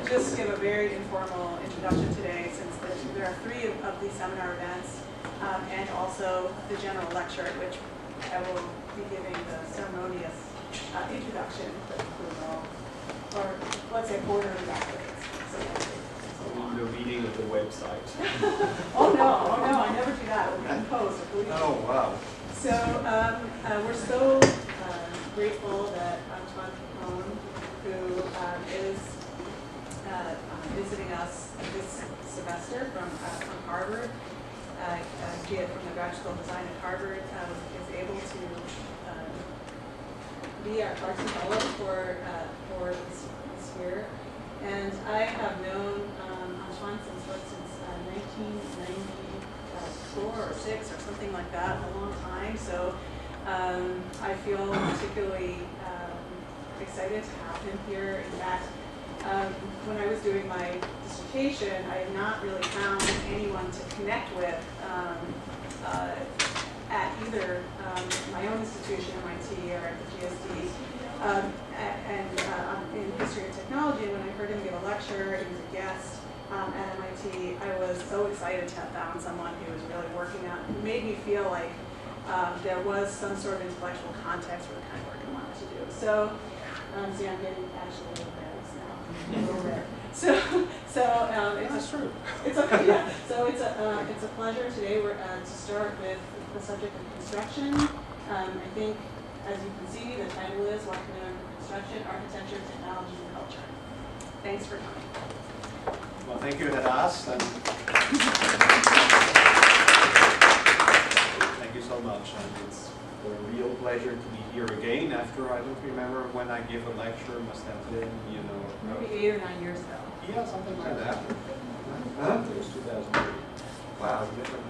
just give a very informal introduction today, since there are 3 of these seminar events, and also the general lecture, at which I will be giving the ceremonious introduction that includes all, or let's say, quarter of the activities. The reading of the website. Oh no, I never do that. It'll be composed. Oh wow. So we're so grateful that Antoine Picon, who is visiting us this semester from Harvard, from the Graduate School of Design at Harvard, is able to be our Clarkson Fellow for this year. And I have known Antoine since 1994 or 6 or something like that, a long time. So I feel particularly excited to have him here. In fact, when I was doing my dissertation, I had not really found anyone to connect with at either my own institution, MIT, or at the GSD. In history and technology, and when I heard him give a lecture, he was a guest at MIT, I was so excited to have found someone who was really working on, who made me feel like there was some sort of intellectual context for the kind of work I wanted to do. So, see, I'm getting actually a little embarrassed now. A little bit. It's true. It's okay. Yeah. So it's a pleasure today. We're to start with the subject of construction. I think, as you can see, the title is What Can Learn from Construction, Architecture, Technology, and Culture. Thanks for coming. Well, thank you, Hadas, and thank you so much. And it's a real pleasure to be here again after, I don't remember when I gave a lecture, must have been, maybe 8 or 9 years ago. Yeah, something like that. Huh? It was 2003. Wow, different.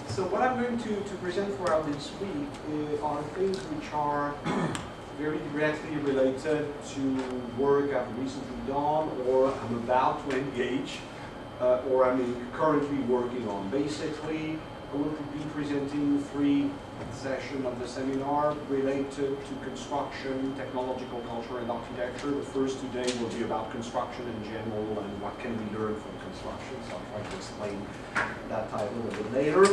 So what I'm going to present for us this week are things which are very directly related to work I've recently done, or I'm about to engage, or I'm currently working on. Basically, I will be presenting 3 sessions of the seminar related to construction, technological culture, and architecture. The first today will be about construction in general and what can we learn from construction, so I'll try to explain that title a bit later.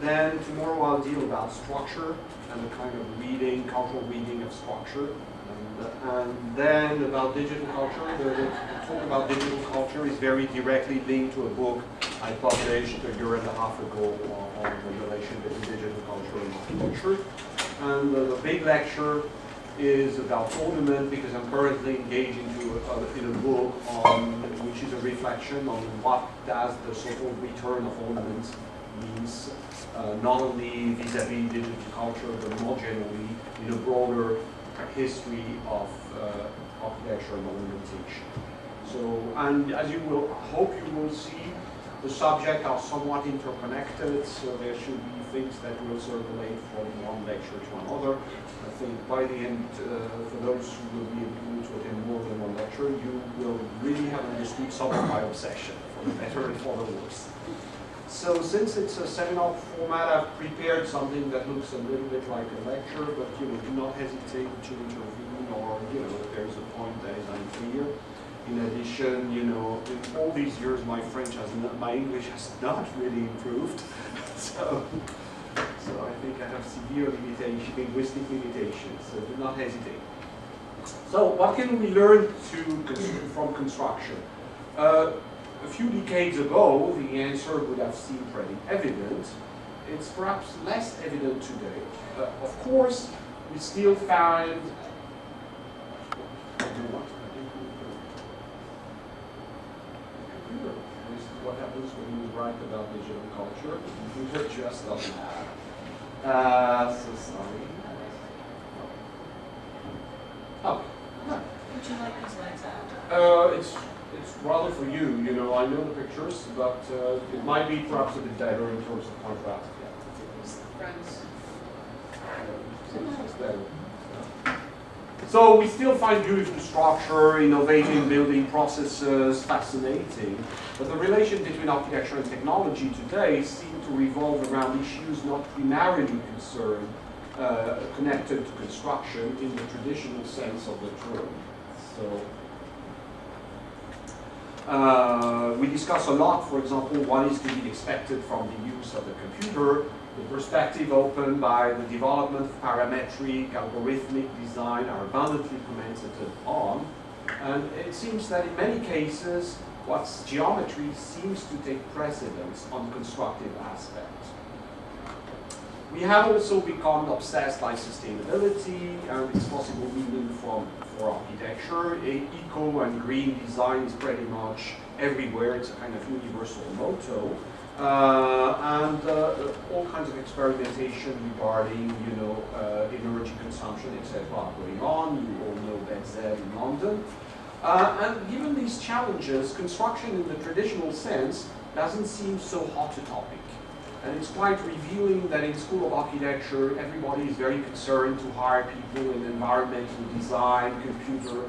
Then tomorrow I'll deal about structure and the kind of reading, cultural reading of structure. And then about digital culture. The talk about digital culture is very directly linked to a book I published a year and a half ago on the relation between digital culture and architecture. And the big lecture is about ornament, because I'm currently engaged in a book which is a reflection on what does the so-called return of ornaments means, not only vis-a-vis digital culture, but more generally in a broader history of architecture and ornamentation. So, and as you will hope you will see, the subjects are somewhat interconnected, so there should be things that will circulate from one lecture to another. I think by the end, for those who will be able to attend more than one lecture, you will really have understood some of my obsession, for the better and for the worse. So since it's a seminar format, I've prepared something that looks a little bit like a lecture, but do not hesitate to intervene, or if there's a point that is unclear. In addition, in all these years, my English has not really improved. So I think I have severe linguistic limitations, so do not hesitate. So what can we learn from construction? A few decades ago, the answer would have seemed pretty evident. It's perhaps less evident today. Of course, we still find This is what happens when you write about digital culture. You just doesn't have. So sorry. Oh. No. Would you like these slides out? It's rather for you. I know the pictures, but it might be perhaps a bit better in terms of contrast. It's better. So we still find beautiful structure, innovative building processes, fascinating. But the relation between architecture and technology today seems to revolve around issues not primarily connected to construction in the traditional sense of the term. So we discuss a lot, for example, what is to be expected from the use of the computer, the perspective opened by the development of parametric, algorithmic design are abundantly commented on. And it seems that in many cases, what's geometry seems to take precedence on constructive aspects. We have also become obsessed by sustainability, and it's possible even for architecture. Eco and green design is pretty much everywhere. It's a kind of universal motto. And all kinds of experimentation regarding, energy consumption, etc. going on. You all know Benzed in London. And given these challenges, construction in the traditional sense doesn't seem so hot a topic. And it's quite revealing that in School of Architecture, everybody is very concerned to hire people in environmental design, computer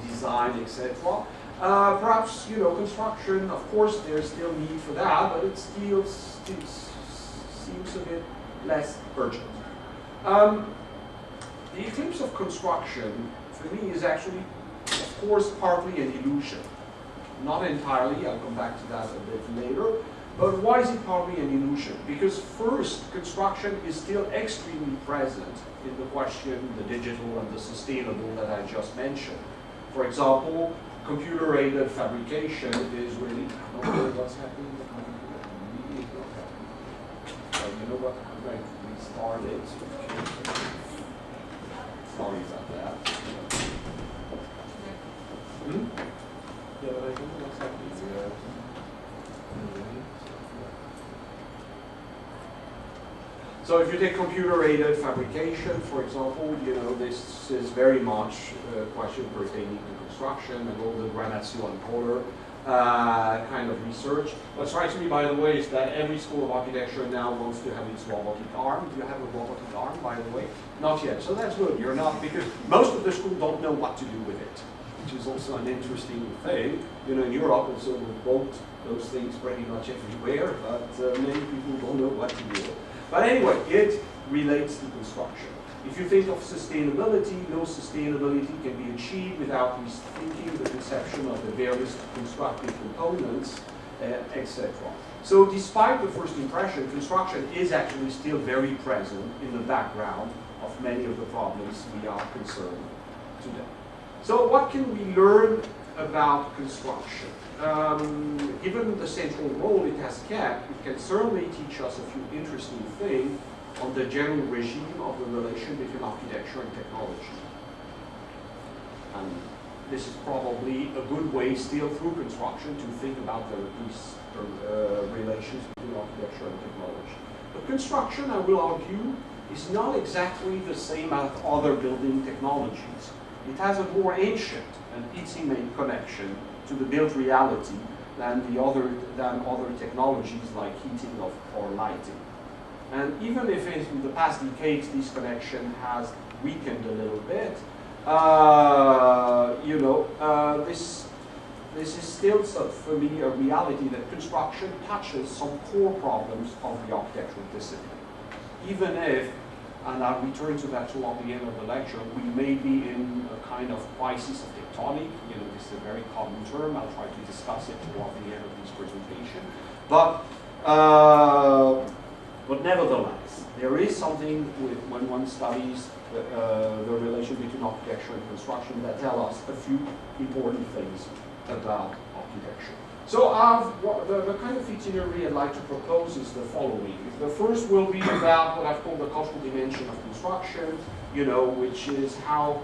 design, etc. Perhaps, construction, of course, there's still need for that, but it still seems a bit less urgent. The eclipse of construction, for me, is actually, of course, partly an illusion. Not entirely, I'll come back to that a bit later. But why is it partly an illusion? Because first, construction is still extremely present in the question, the digital and the sustainable that I just mentioned. For example, computer-aided fabrication is really, I don't know what's happening in the computer, really is not happening. You know what, I'm going to restart it. Sorry about that. Yeah, but I don't know what's happening here. So if you take computer-aided fabrication, for example, this is very much a question pertaining to construction and all the grammatio and color kind of research. What strikes me, by the way, is that every school of architecture now wants to have its robotic arm. Do you have a robotic arm, by the way? Not yet. So that's good. You're not, because most of the schools don't know what to do with it, which is also an interesting thing. In Europe, also we vote those things pretty much everywhere, but many people don't know what to do with it. But anyway, it relates to construction. If you think of sustainability, no sustainability can be achieved without rethinking the conception of the various constructive components, etc. So despite the first impression, construction is actually still very present in the background of many of the problems we are concerned today. So what can we learn about construction? Given the central role it has kept, it can certainly teach us a few interesting things on the general regime of the relation between architecture and technology. And this is probably a good way still through construction to think about these relations between architecture and technology. But construction, I will argue, is not exactly the same as other building technologies. It has a more ancient and intimate connection to the built reality than other technologies like heating or lighting. And even if in the past decades this connection has weakened a little bit, this is still, for me, a reality that construction touches some core problems of the architectural discipline. Even if, and I'll return to that toward the end of the lecture, we may be in a kind of crisis of tectonic. This is a very common term. I'll try to discuss it toward the end of this presentation. But nevertheless, there is something when one studies the relation between architecture and construction that tell us a few important things about architecture. So the kind of itinerary I'd like to propose is the following. The first will be about what I've called the cultural dimension of construction, which is how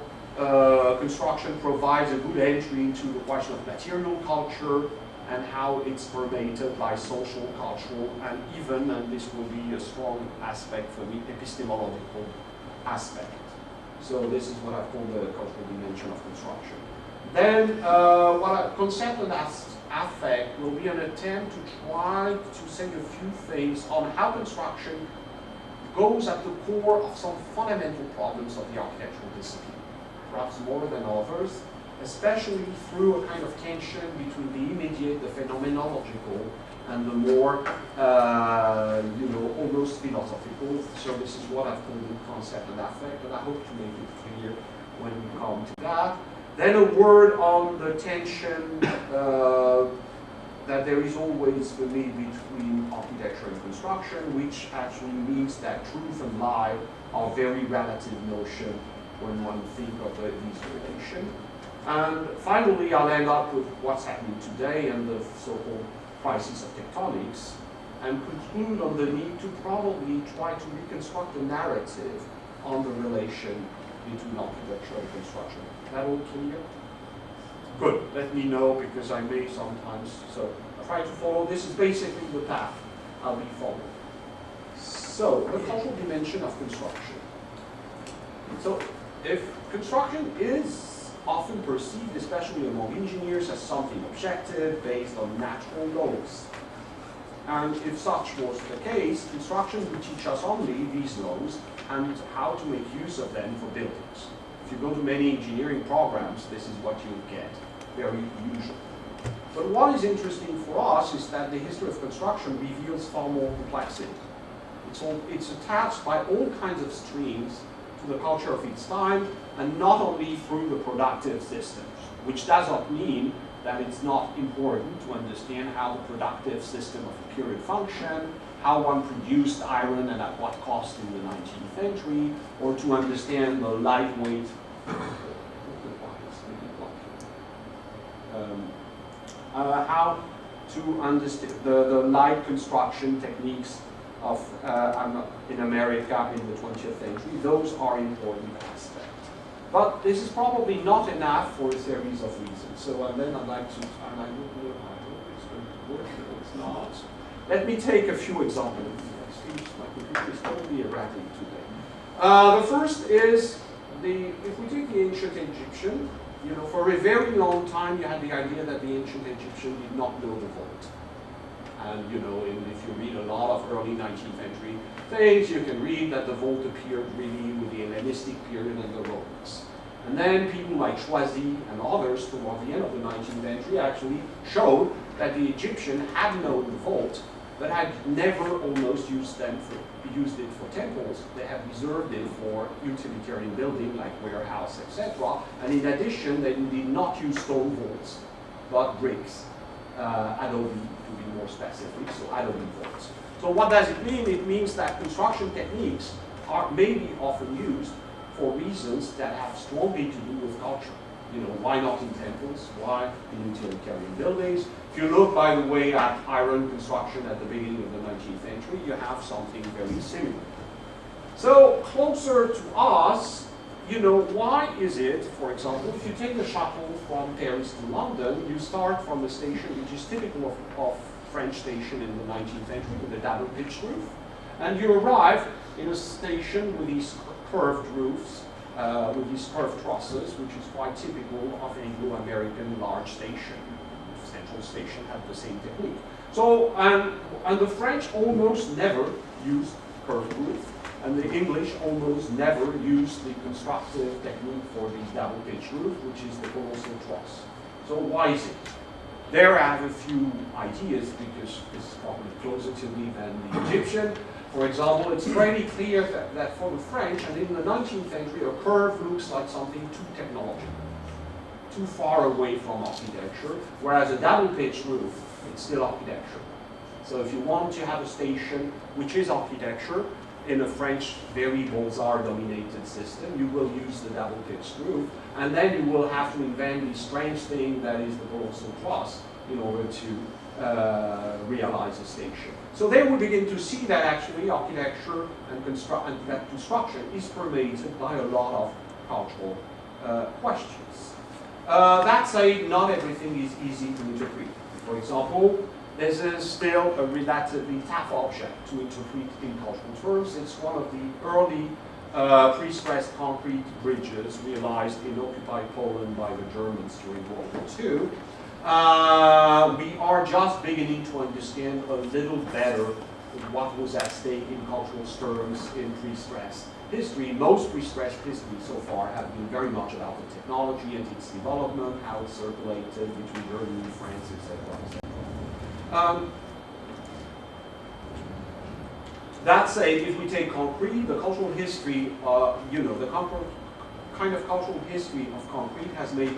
construction provides a good entry into the question of material culture and how it's permeated by social, cultural, and even, and this will be a strong aspect for me, epistemological aspect. So this is what I call the cultural dimension of construction. Then concept and affect will be an attempt to try to say a few things on how construction goes at the core of some fundamental problems of the architectural discipline, perhaps more than others, especially through a kind of tension between the immediate, the phenomenological, and the more, almost philosophical. So this is what I've called the concept and affect, and I hope to make it clear when we come to that. Then a word on the tension that there is always the need between architecture and construction, which actually means that truth and lie are very relative notions when one thinks of these relations. And finally, I'll end up with what's happening today and the so-called crisis of tectonics, and conclude on the need to probably try to reconstruct a narrative on the relation between architecture and construction. That all clear? Good. Let me know, because I may sometimes. So try to follow. This is basically the path I'll be following. So the cultural dimension of construction. So if construction is often perceived, especially among engineers, as something objective based on natural laws, and if such was the case, construction would teach us only these laws and how to make use of them for buildings. If you go to many engineering programs, this is what you get, very usual. But what is interesting for us is that the history of construction reveals far more complexity. It's attached by all kinds of streams to the culture of its time, and not only through the productive systems, which does not mean that it's not important to understand how the productive system of a period functioned, how one produced iron and at what cost in the 19th century, or to understand the lightweight, how to understand the light construction techniques of in America in the 20th century. Those are important aspects. But this is probably not enough for a series of reasons. So then I'd like to, and I don't know how it's going to work, but it's not. Let me take a few examples. Excuse my computer is totally erratic today. The first is if we take the ancient Egyptian, for a very long time you had the idea that the ancient Egyptian did not know the vault. And if you read a lot of early 19th century things, you can read that the vault appeared really with the Hellenistic period and the Romans. And then people like Chaussees and others toward the end of the 19th century actually showed that the Egyptian had known the vault, but had never almost used it for temples. They had reserved it for utilitarian building like warehouse, etc. And in addition, they did not use stone vaults, but bricks, adobe to be more specific, so adobe vaults. So what does it mean? It means that construction techniques are maybe often used for reasons that have strongly to do with culture. Why not in temples? Why in utilitarian buildings? If you look, by the way, at iron construction at the beginning of the 19th century, you have something very similar. So closer to us, why is it, for example, if you take the shuttle from Paris to London, you start from a station which is typical of French station in the 19th century with a double pitched roof, and you arrive in a station with these curved roofs, with these curved trusses, which is quite typical of Anglo-American large station. Central station had the same technique. So, and the French almost never used curved roof, and the English almost never used the constructive technique for these double pitched roofs, which is the colossal truss. So why is it? There I have a few ideas, because it's probably closer to me than the Egyptian. For example, it's pretty clear that for the French, and in the 19th century, a curve looks like something too technological, too far away from architecture, whereas a double-pitched roof, it's still architecture. So if you want to have a station which is architecture in a French, very Beaux-Arts-dominated system, you will use the double-pitched roof, and then you will have to invent this strange thing that is the colossal truss in order to realize a station. So there we begin to see that actually architecture and that construction is permeated by a lot of cultural questions. That said, not everything is easy to interpret. For example, this is still a relatively tough object to interpret in cultural terms. It's one of the early pre-stressed concrete bridges realized in occupied Poland by the Germans during World War II. We are just beginning to understand a little better what was at stake in cultural terms in pre-stressed history. Most pre-stressed history so far have been very much about the technology and its development, how it circulated between Germany, France, etc. That said, if we take concrete, the cultural history, the kind of cultural history of concrete has made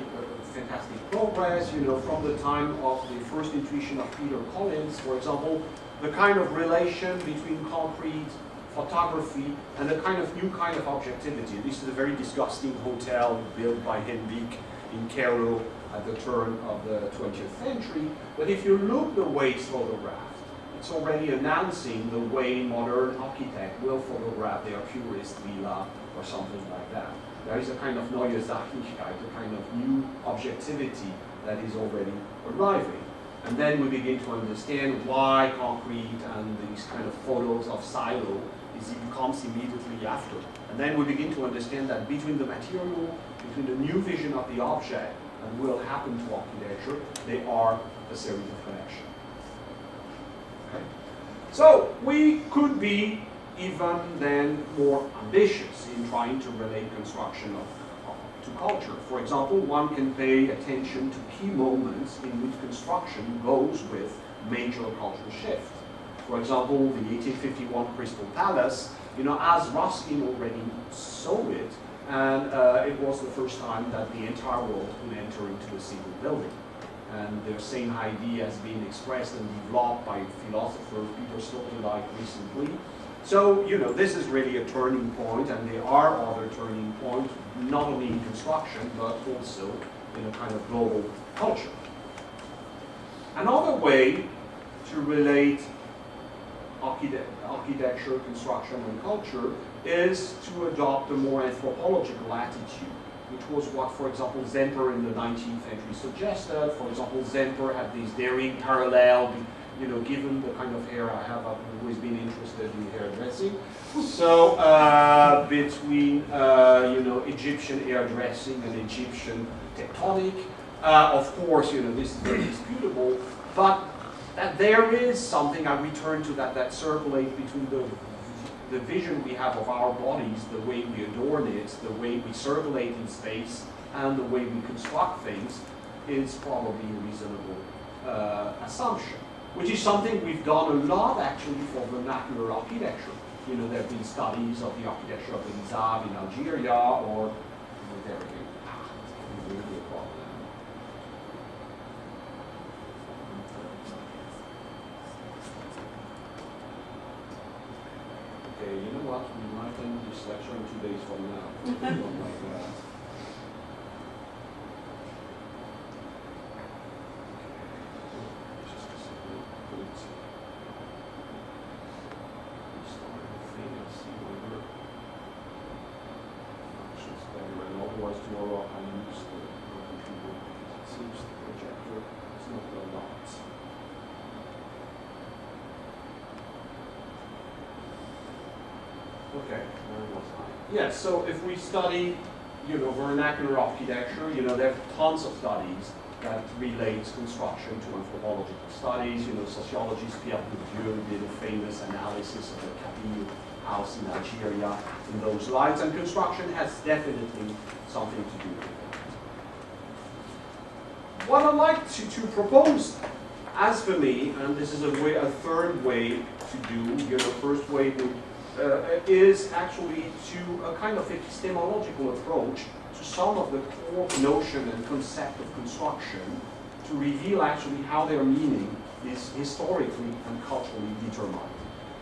fantastic progress, you know, from the time of the first intuition of Peter Collins, for example, the kind of relation between concrete, photography, and a kind of new kind of objectivity. This is a very disgusting hotel built by Henbeek in Cairo at the turn of the 20th century. But if you look the way it's photographed, it's already announcing the way modern architect will photograph their purist villa or something like that. There is a kind of neue Sachlichkeit, a kind of new objectivity that is already arriving. And then we begin to understand why concrete and these kind of photos of silo comes immediately after. And then we begin to understand that between the material, between the new vision of the object and will happen to architecture, they are a series of connections. Okay? So we could be even then more ambitious in trying to relate construction to culture. For example, one can pay attention to key moments in which construction goes with major cultural shift. For example, the 1851 Crystal Palace, you know, as Ruskin already saw it, and it was the first time that the entire world could enter into a single building. And the same idea has been expressed and developed by philosopher Peter Sloterdijk recently. So, you know, this is really a turning point, and there are other turning points, not only in construction, but also in a kind of global culture. Another way to relate architecture, construction, and culture is to adopt a more anthropological attitude, which was what, for example, Zemper in the 19th century suggested. For example, Zemper had this daring parallel, you know, given the kind of hair I have, I've always been interested in hairdressing. So between, you know, Egyptian hairdressing and Egyptian tectonic, of course, you know, this is very disputable, but that there is something, I return to that circulates between the vision we have of our bodies, the way we adorn it, the way we circulate in space, and the way we construct things, is probably a reasonable assumption. Which is something we've done a lot actually for vernacular architecture. You know, there have been studies of the architecture of the Nizab in Algeria, or there again, really a problem. Okay, you know what? We might end this lecture in 2 days from now. Tomorrow I use the computer because it seems the projector is not a lot. Okay, where was I? Yes, so if we study, you know, vernacular architecture, you know, there are tons of studies that relate construction to anthropological studies. You know, sociologist Pierre Bourdieu did a famous analysis of the Kabyle house in Algeria in those lines, and construction has definitely something to do with it. What I'd like to propose, as for me, and this is a third way to do, you know, first way is actually to a kind of epistemological approach to some of the core notion and concept of construction to reveal actually how their meaning is historically and culturally determined.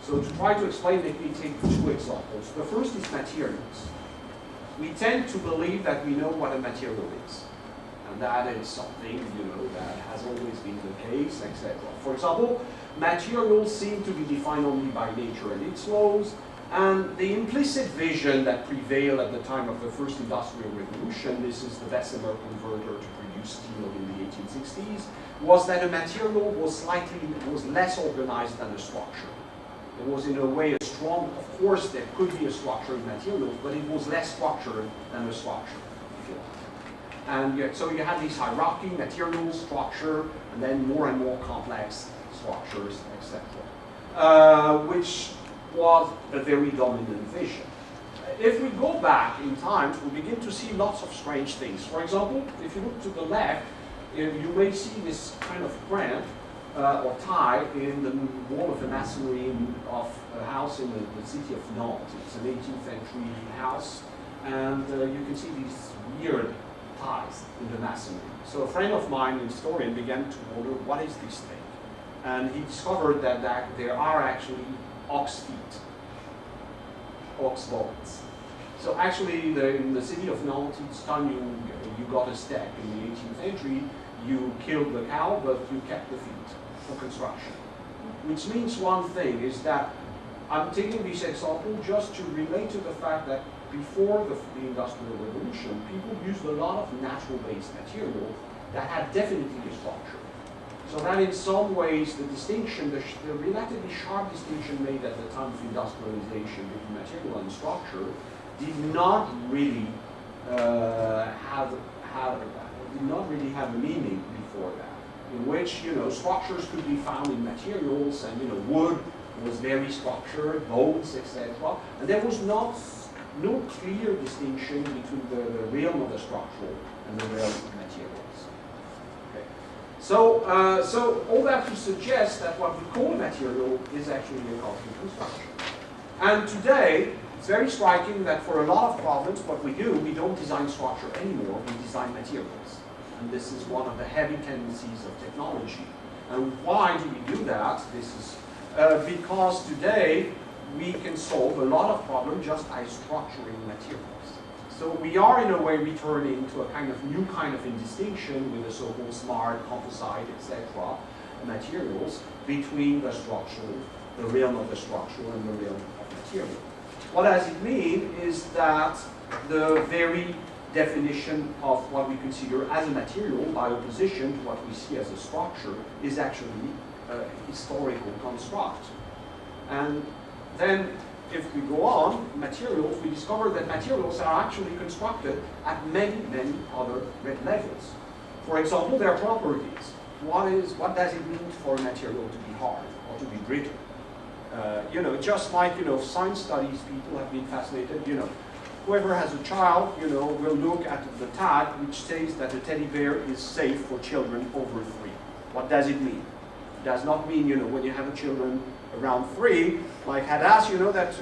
So to try to explain, let me take 2 examples. The first is materials. We tend to believe that we know what a material is. And that is something, you know, that has always been the case, etc. For example, materials seem to be defined only by nature and its laws, and the implicit vision that prevailed at the time of the first industrial revolution, this is the Bessemer converter to produce steel in the 1860s, was that a material was less organized than a structure. It was in a way a strong, of course there could be a structure in materials, but it was less structured than a structure, if you like. And so you had this hierarchy, materials, structure, and then more and more complex structures, etc. Which was a very dominant vision. If we go back in time, we begin to see lots of strange things. For example, if you look to the left, you may see this kind of cramp or tie in the wall of the masonry of a house in the city of Nantes. It's an 18th century house and you can see these weird ties in the masonry. So a friend of mine, an historian, began to wonder, what is this thing? And he discovered that there are actually ox feet, ox bones. So actually, in the city of Nantes, each time you got a step in the 18th century, you killed the cow, but you kept the feet for construction. Which means one thing, is that I'm taking this example just to relate to the fact that before the Industrial Revolution, people used a lot of natural-based material that had definitely a structure. So that in some ways, the distinction, the relatively sharp distinction made at the time of industrialization between material and structure, did not really have a meaning before that. In which, you know, structures could be found in materials, and, you know, wood was very structured, bones, etc. And there was no clear distinction between the realm of the structural and the realm of materials. Okay. So all that to suggest that what we call material is actually a concrete construction. And today, it's very striking that for a lot of problems, what we do, we don't design structure anymore, we design materials. And this is one of the heavy tendencies of technology. And why do we do that? This is because today we can solve a lot of problems just by structuring materials. So we are in a way returning to a kind of new kind of indistinction with the so-called smart, composite, etc. materials between the structural, the realm of the structural and the realm of material. What does it mean is that the very definition of what we consider as a material, by opposition to what we see as a structure, is actually a historical construct. And then, if we go on, materials, we discover that materials are actually constructed at many, many other levels. For example, their properties. What does it mean for a material to be hard or to be brittle? You know, just like, you know, science studies, people have been fascinated, you know, whoever has a child, you know, will look at the tag which says that a teddy bear is safe for children over 3. What does it mean? It does not mean, you know, when you have a children around 3, like Hadas, you know, that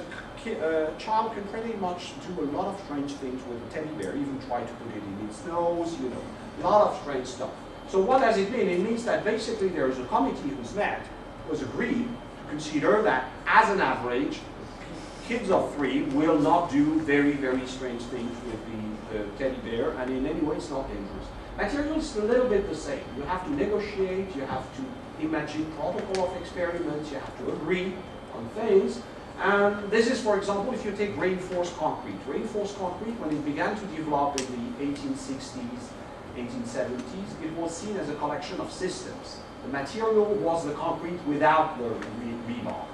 a child can pretty much do a lot of strange things with a teddy bear, even try to put it in its nose, you know, a lot of strange stuff. So what does it mean? It means that basically there is a committee who's agreed to consider that as an average, kids of 3 will not do very, very strange things with the teddy bear, and in any way it's not dangerous. Material is a little bit the same. You have to negotiate, you have to imagine protocol of experiments, you have to agree on things. And this is, for example, if you take reinforced concrete. Reinforced concrete, when it began to develop in the 1860s, 1870s, it was seen as a collection of systems. The material was the concrete without the rebar.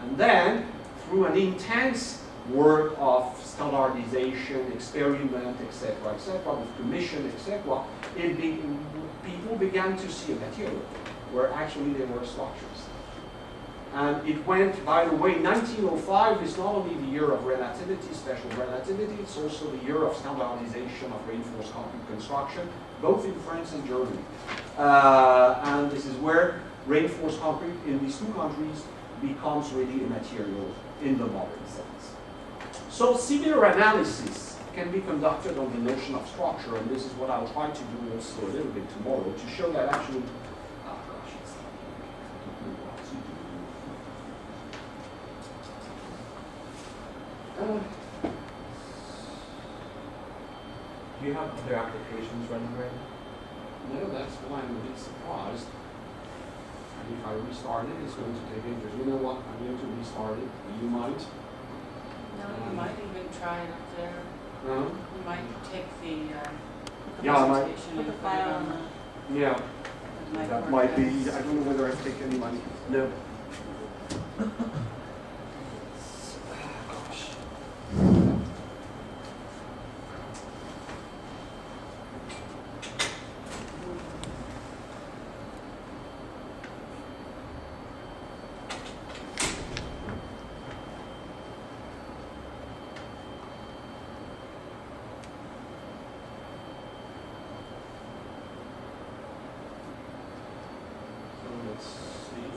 And then, through an intense work of standardization, experiment, etc., with commission, etc., people began to see a material where actually there were structures. And it went, by the way, 1905 is not only the year of relativity, special relativity, it's also the year of standardization of reinforced concrete construction, both in France and Germany. And this is where reinforced concrete in these two countries becomes really a material in the modern sense. So severe analysis can be conducted on the notion of structure, and this is what I'll try to do also a little bit tomorrow, to show that actually, do you have other applications running right now? No, that's why I'm a bit surprised. And if I restart it, it's going to take ages. You know what? I'm going to restart it. You might. No, you might even try it up there. You might take the Yeah, I might. presentation Put the and file on on the. Yeah, the that might be. I don't know whether I take any money. No. Let's see.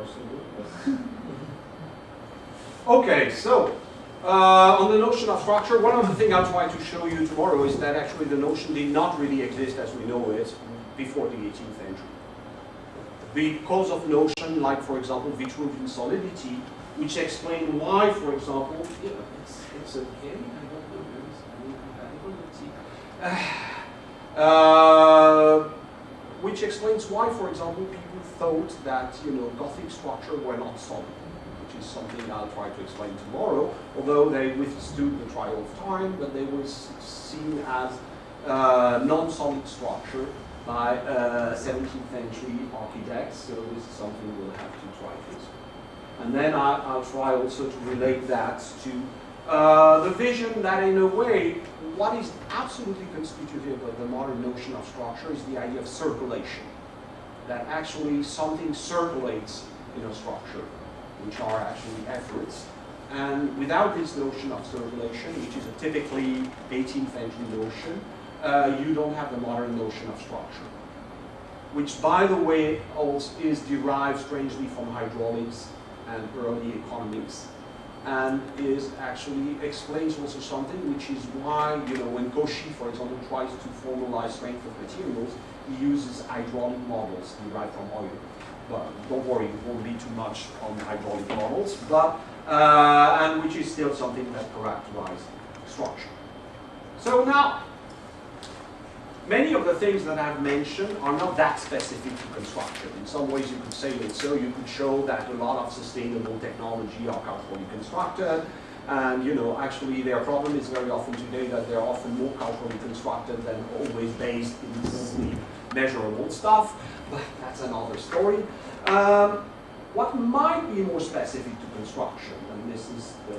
far so good. Okay, so on the notion of structure, one of the things I'll try to show you tomorrow is that actually the notion did not really exist as we know it before the 18th century. Because of notion like, for example, Vitruvian solidity, which explain why, for example, you know, it's okay, I don't know, there is any compatibility. Which explains why, for example, people thought that, you know, Gothic structure were not solid, which is something I'll try to explain tomorrow, although they withstood the trial of time, but they were seen as non-solid structure by 17th century architects, so this is something we'll have to try to explain. And then I'll try also to relate that to the vision that in a way, what is absolutely constitutive of the modern notion of structure is the idea of circulation. That actually something circulates in a structure, which are actually efforts. And without this notion of circulation, which is a typically 18th century notion, you don't have the modern notion of structure. Which, by the way, also is derived strangely from hydraulics and early economics, and is actually explains also something, which is why, you know, when Cauchy, for example, tries to formalize strength of materials, he uses hydraulic models derived from oil. But don't worry, it won't be too much on hydraulic models, but and which is still something that characterizes structure. So now, many of the things that I've mentioned are not that specific to construction. In some ways you could say it so. You could show that a lot of sustainable technology are culturally constructed. And you know, actually their problem is very often today that they're often more culturally constructed than always based in easily measurable stuff. But that's another story. What might be more specific to construction, and this is the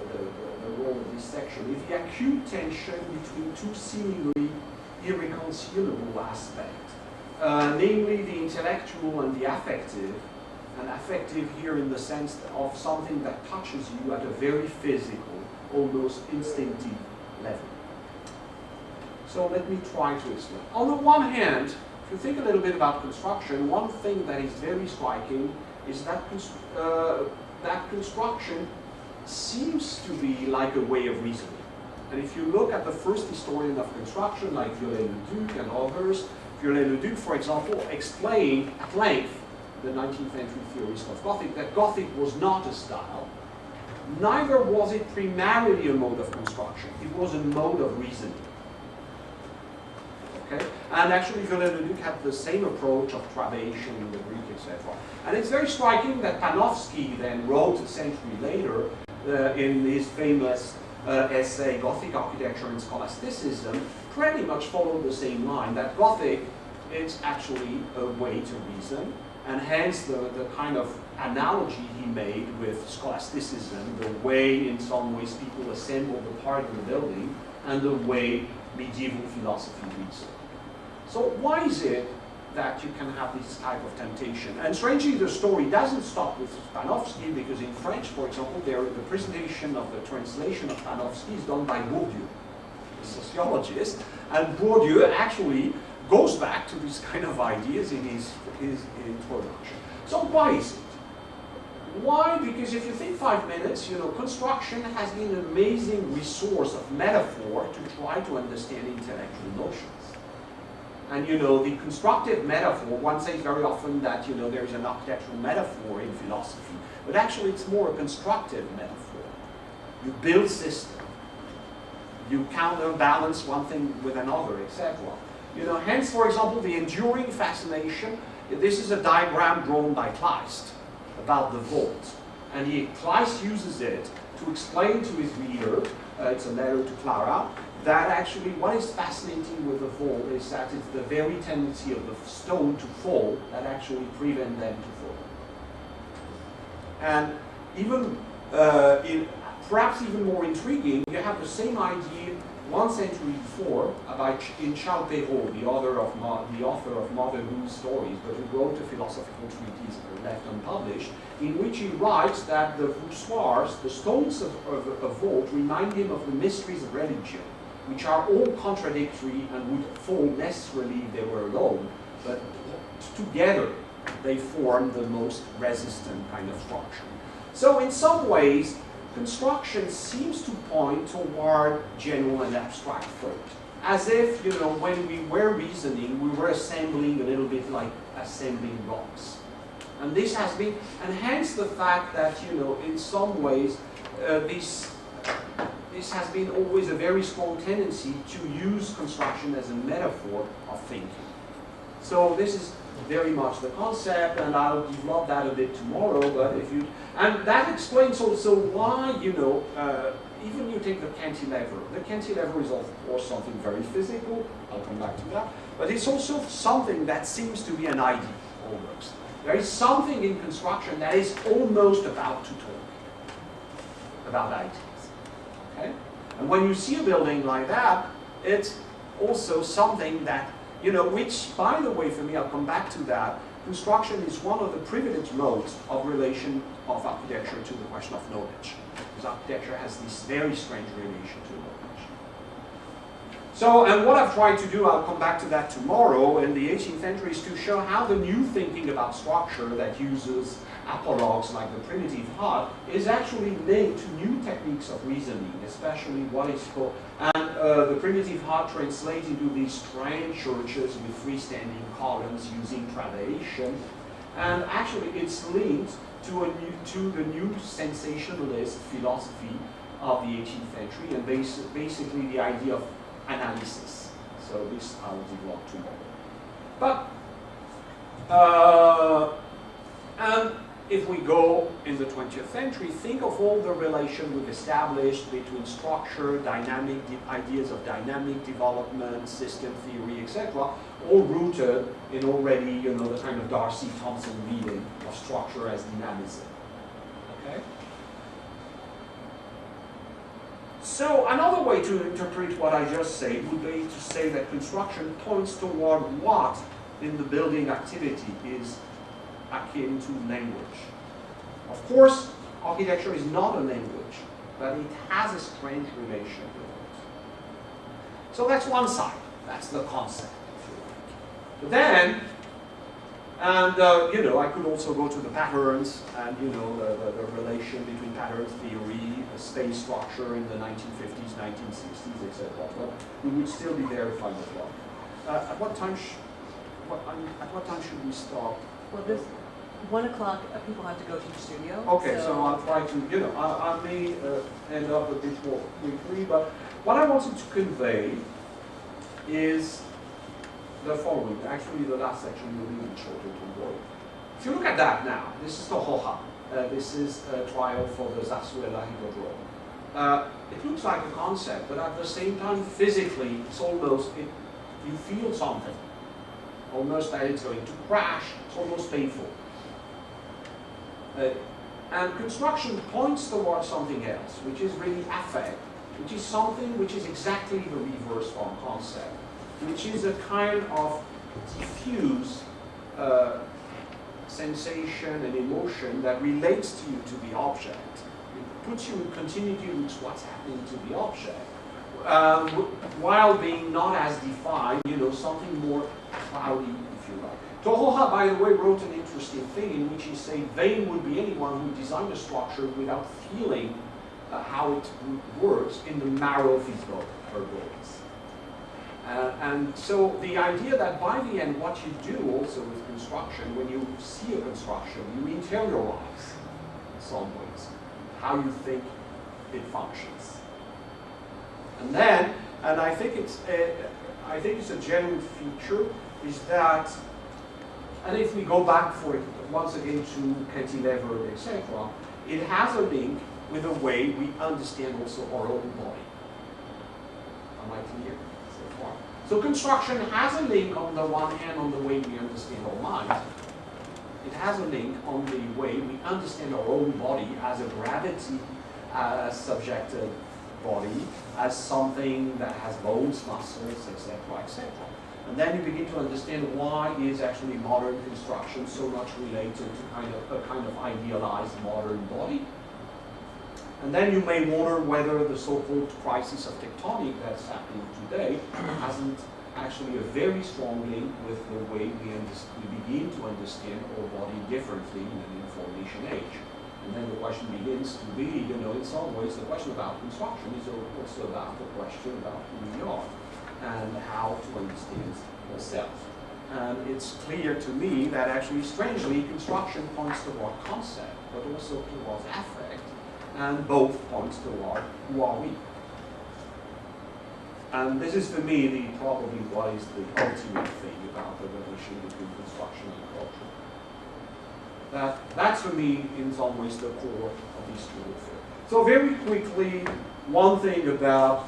role of this section, is the acute tension between two seemingly irreconcilable aspect, namely the intellectual and the affective, and affective here in the sense of something that touches you at a very physical, almost instinctive level. So let me try to explain. On the one hand, if you think a little bit about construction, one thing that is very striking is that that construction seems to be like a way of reasoning. And if you look at the first historian of construction, like Viollet-le-Duc and others, Viollet-le-Duc, for example, explained at length, the 19th century theorist of Gothic, that Gothic was not a style, neither was it primarily a mode of construction. It was a mode of reasoning. Okay? And actually, Viollet-le-Duc had the same approach of travation in the Greek, etc. And it's very striking that Panofsky then wrote a century later in his famous essay, Gothic Architecture and Scholasticism, pretty much followed the same line, that Gothic is actually a way to reason, and hence the kind of analogy he made with scholasticism, the way in some ways people assemble the part of the building, and the way medieval philosophy reasoned. So why is it that you can have this type of temptation? And strangely, the story doesn't stop with Panofsky, because in French, for example, the presentation of the translation of Panofsky is done by Bourdieu, a sociologist, and Bourdieu actually goes back to these kind of ideas in his introduction. So why is it? Why? Because if you think 5 minutes, you know, construction has been an amazing resource of metaphor to try to understand intellectual notions. And you know, the constructive metaphor, one says very often that, you know, there's an architectural metaphor in philosophy, but actually it's more a constructive metaphor. You build system, you counterbalance one thing with another, etc. You know, hence, for example, the enduring fascination. This is a diagram drawn by Kleist about the vault, and Kleist uses it to explain to his reader, it's a letter to Clara, that actually what is fascinating with the vault is that it's the very tendency of the stone to fall that actually prevent them to fall. And even, perhaps even more intriguing, you have the same idea 1 century before in Charles Perrault, the author of Mother Goose Stories, but who wrote a philosophical treatise left unpublished, in which he writes that the voussoirs, the stones of a vault, remind him of the mysteries of religion, which are all contradictory and would fall necessarily if they were alone, but together they form the most resistant kind of structure. So in some ways, construction seems to point toward general and abstract thought. As if, you know, when we were reasoning, we were assembling a little bit like assembling blocks. And this has been, and hence the fact that, you know, in some ways, this has been always a very strong tendency to use construction as a metaphor of thinking. So this is very much the concept, and I'll develop that a bit tomorrow, but if you, and that explains also why, you know, even you take the cantilever. The cantilever is of course something very physical, I'll come back to that, but it's also something that seems to be an idea, almost. There is something in construction that is almost about to talk about ideas, okay? And when you see a building like that, it's also something that, you know, which, by the way, for me, I'll come back to that, construction is one of the privileged modes of relation of architecture to the question of knowledge. Because architecture has this very strange relation to knowledge. So, and what I've tried to do, I'll come back to that tomorrow, in the 18th century, is to show how the new thinking about structure that uses apologues like the primitive hut is actually linked to new techniques of reasoning, especially what is called, and the primitive hut translates into these strange churches with freestanding columns using trabeation, and actually it's linked to the new sensationalist philosophy of the 18th century, and basically the idea of analysis. So this I will develop tomorrow. But and if we go in the 20th century, think of all the relation we've established between structure, dynamic ideas of dynamic development, system theory, etc., all rooted in already, you know, the kind of Darcy-Thompson reading of structure as dynamism. Okay? So another way to interpret what I just said would be to say that construction points toward what in the building activity is akin to language. Of course, architecture is not a language, but it has a strange relation with it. So that's one side. That's the concept, if you like. But then, and you know, I could also go to the patterns and, you know, the relation between pattern theory, space structure in the 1950s, 1960s, etc. But we would still be there if I was wrong. At what time should we stop? Well, this 1 o'clock, people have to go to the studio. Okay, so I'll try to, you know, I may end up a bit more quickly, but what I wanted to convey is the following. Actually, the last section will be even shorter tomorrow. If you look at that now, this is the Hoja. This is a trial for the Zarzuela Hydrodrome. It looks like a concept, but at the same time, physically, it's almost, you feel something. Almost that it's going to crash. It's almost painful. And construction points towards something else, which is really affect, which is something which is exactly the reverse from concept, which is a kind of diffuse sensation and emotion that relates to you to the object. It puts you in continuity with what's happening to the object, while being not as defined, you know, something more cloudy, if you like. Tohoha, by the way, wrote an interesting thing in which he said vain would be anyone who designed a structure without feeling how it works in the marrow of his bones, her bones. And so the idea that by the end, what you do also with construction, when you see a construction, you interiorize in some ways how you think it functions. And then, and I think it's a general feature, is that, and if we go back for it once again to cantilever, etc., it has a link with the way we understand also our own body. Am I clear so far? So construction has a link on the one hand on the way we understand our mind. It has a link on the way we understand our own body as a gravity subjective body, as something that has bones, muscles, etc., etc. And then you begin to understand why is actually modern construction so much related to a kind of idealized modern body. And then you may wonder whether the so-called crisis of tectonic that's happening today hasn't actually a very strong link with the way we begin to understand our body differently in an information age. And then the question begins to be, you know, in some ways the question about construction is also about the question about who we are and how to understand ourselves. And it's clear to me that actually, strangely, construction points toward concept, but also towards affect, and both points toward who are we. And this is, for me, probably what is the ultimate thing about the relation between construction and culture. That's, for me, in some ways, the core of this school of thought. So very quickly, one thing about,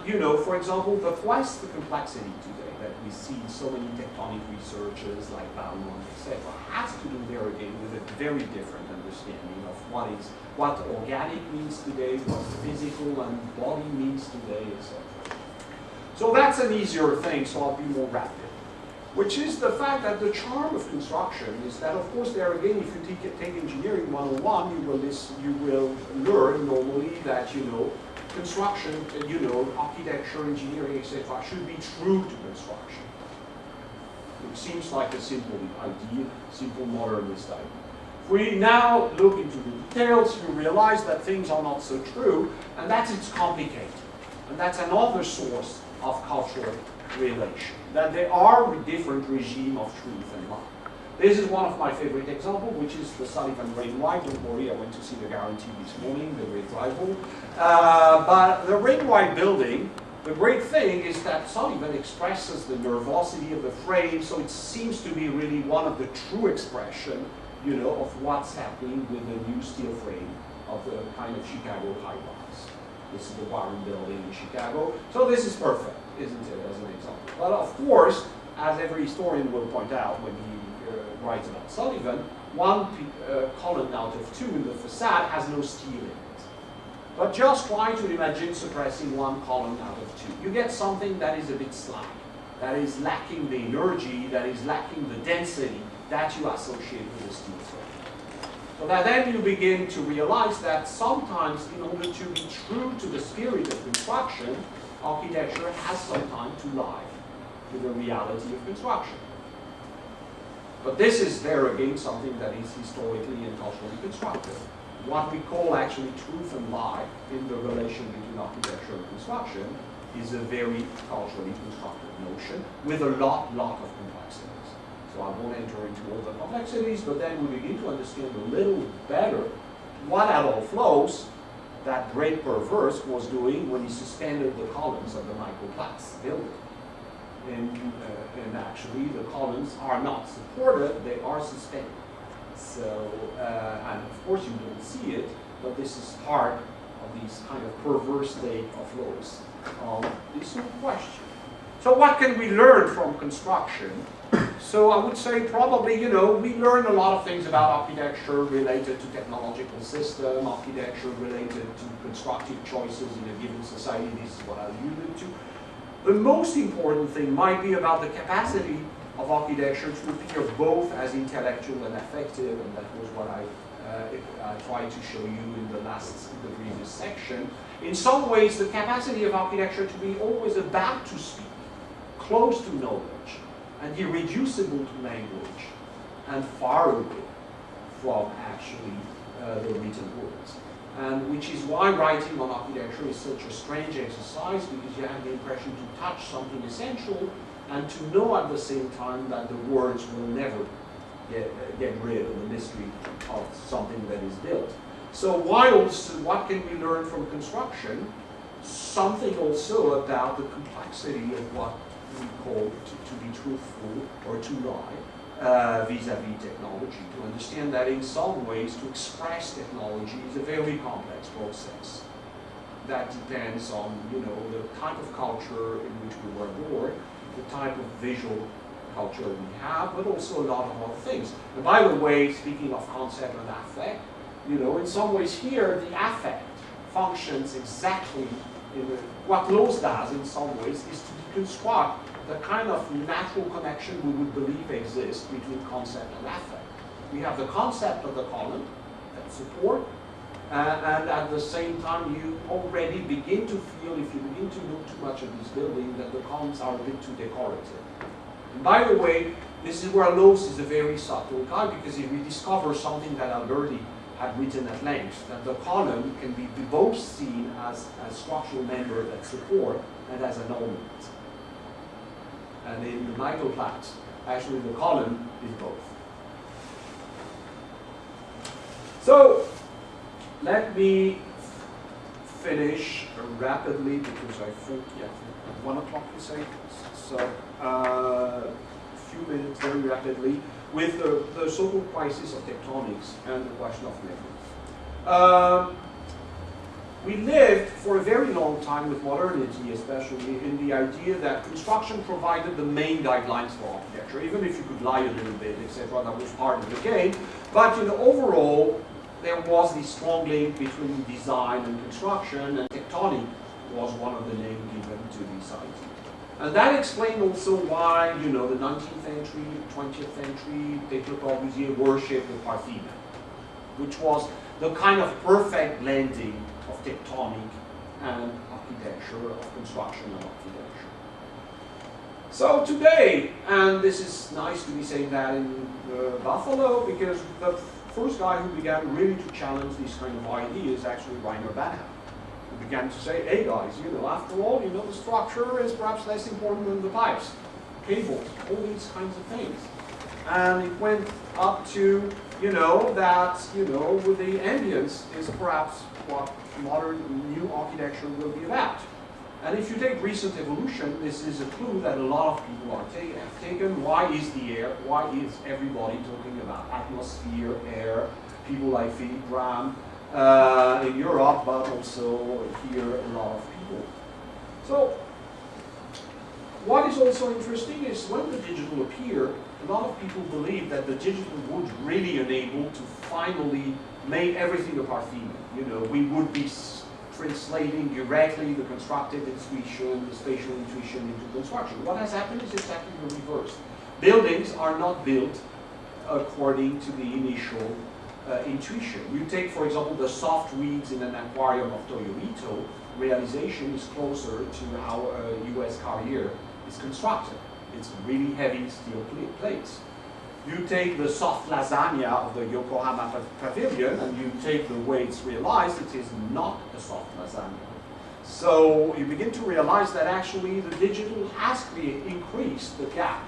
you know, for example, twice the complexity today that we see in so many tectonic researchers like Balmont, etc., has to do there again with a very different understanding of what organic means today, what physical and body means today, etc. So that's an easier thing, so I'll be more rapid. Which is the fact that the charm of construction is that, of course, there again, if you take engineering 101, you will learn normally that, you know, construction, you know, architecture, engineering, etc., should be true to construction. It seems like a simple idea, simple modernist idea. If we now look into the details, you realize that things are not so true, and that it's complicated. And that's another source of cultural relation, that there are different regimes of truth and lie. This is one of my favorite examples, which is the Sullivan Rain-White. Don't worry, I went to see the guarantee this morning, the great rival. But the Rain-White building, the great thing is that Sullivan expresses the nervosity of the frame, so it seems to be really one of the true expression, you know, of what's happening with the new steel frame of the kind of Chicago high-rise. This is the Warren building in Chicago. So this is perfect, isn't it, as an example? But of course, as every historian will point out when he writes about Sullivan, one column out of two in the facade has no steel in it. But just try to imagine suppressing one column out of two. You get something that is a bit slack, that is lacking the energy, that is lacking the density that you associate with a steel frame. So that then you begin to realize that sometimes, in order to be true to the spirit of construction, architecture has sometimes to lie to the reality of construction. But this is there again something that is historically and culturally constructed. What we call actually truth and lie in the relation between architecture and construction is a very culturally constructed notion with a lot of complexities. So I won't enter into all the complexities, but then we begin to understand a little better what Adolf Loos, that great perverse, was doing when he suspended the columns of the Michael Platz building. And actually the columns are not supported, they are suspended. So, and of course you don't see it, but this is part of this kind of perverse state of Loos on this question. So what can we learn from construction? So I would say probably, you know, we learn a lot of things about architecture related to technological system, architecture related to constructive choices in a given society. This is what I alluded to. The most important thing might be about the capacity of architecture to appear both as intellectual and affective, and that was what I tried to show you in the previous section. In some ways, the capacity of architecture to be always about to speak, close to knowledge, and irreducible to language, and far away from actually the written words. And which is why writing on architecture is such a strange exercise, because you have the impression to touch something essential and to know at the same time that the words will never get rid of the mystery of something that is built. So what can we learn from construction? Something also about the complexity of what we call to be truthful or to lie vis-a-vis technology, to understand that in some ways to express technology is a very complex process that depends on, you know, the type of culture in which we were born, the type of visual culture we have, but also a lot of other things. And by the way, speaking of concept and affect, you know, in some ways here the affect functions exactly in what Loos does in some ways is to deconstruct the kind of natural connection we would believe exists between concept and affect. We have the concept of the column that support, And at the same time, you already begin to feel, if you begin to look too much at this building, that the columns are a bit too decorative. And by the way, this is where Loos is a very subtle guy, because he rediscovers something that Alberti had written at length, that the column can be both seen as a structural member that support and as an ornament. And in the Michael Platt, actually the column is both. So, let me finish rapidly, because I think, yeah, 1 o'clock you say? So, a few minutes very rapidly, with the so-called crisis of tectonics and the question of memory. We lived for a very long time with modernity, especially in the idea that construction provided the main guidelines for architecture, even if you could lie a little bit, etc. That was part of the game. But overall, there was this strong link between design and construction, and tectonic was one of the names given to these ideas. And that explained also why, the 19th century, 20th century, Le Corbusier worshipped the Parthenon, which was the kind of perfect blending of tectonic and architecture, of construction and architecture. So today, and this is nice to be saying that in Buffalo, because the first guy who began really to challenge these kind of ideas is actually Rainer Banham. Who began to say, hey guys, after all, the structure is perhaps less important than the pipes, cables, all these kinds of things. And it went up to, that, with the ambience is perhaps what modern new architecture will be about. And if you take recent evolution, this is a clue that a lot of people have taken. Why is the air? Why is everybody talking about atmosphere, air? People like Philippe Graham in Europe, but also here a lot of people. So, what is also interesting is when the digital appeared, a lot of people believed that the digital would really enable to finally make everything a Parthenon. We would be translating directly the constructive intuition, the spatial intuition into construction. What has happened is exactly the reverse. Buildings are not built according to the initial intuition. You take, for example, the soft weeds in an aquarium of Toyo Ito, realization is closer to how a US Carrier is constructed. It's really heavy steel plates. You take the soft lasagna of the Yokohama Pavilion and you take the way it's realized, it is not a soft lasagna. So you begin to realize that actually the digital has increased the gap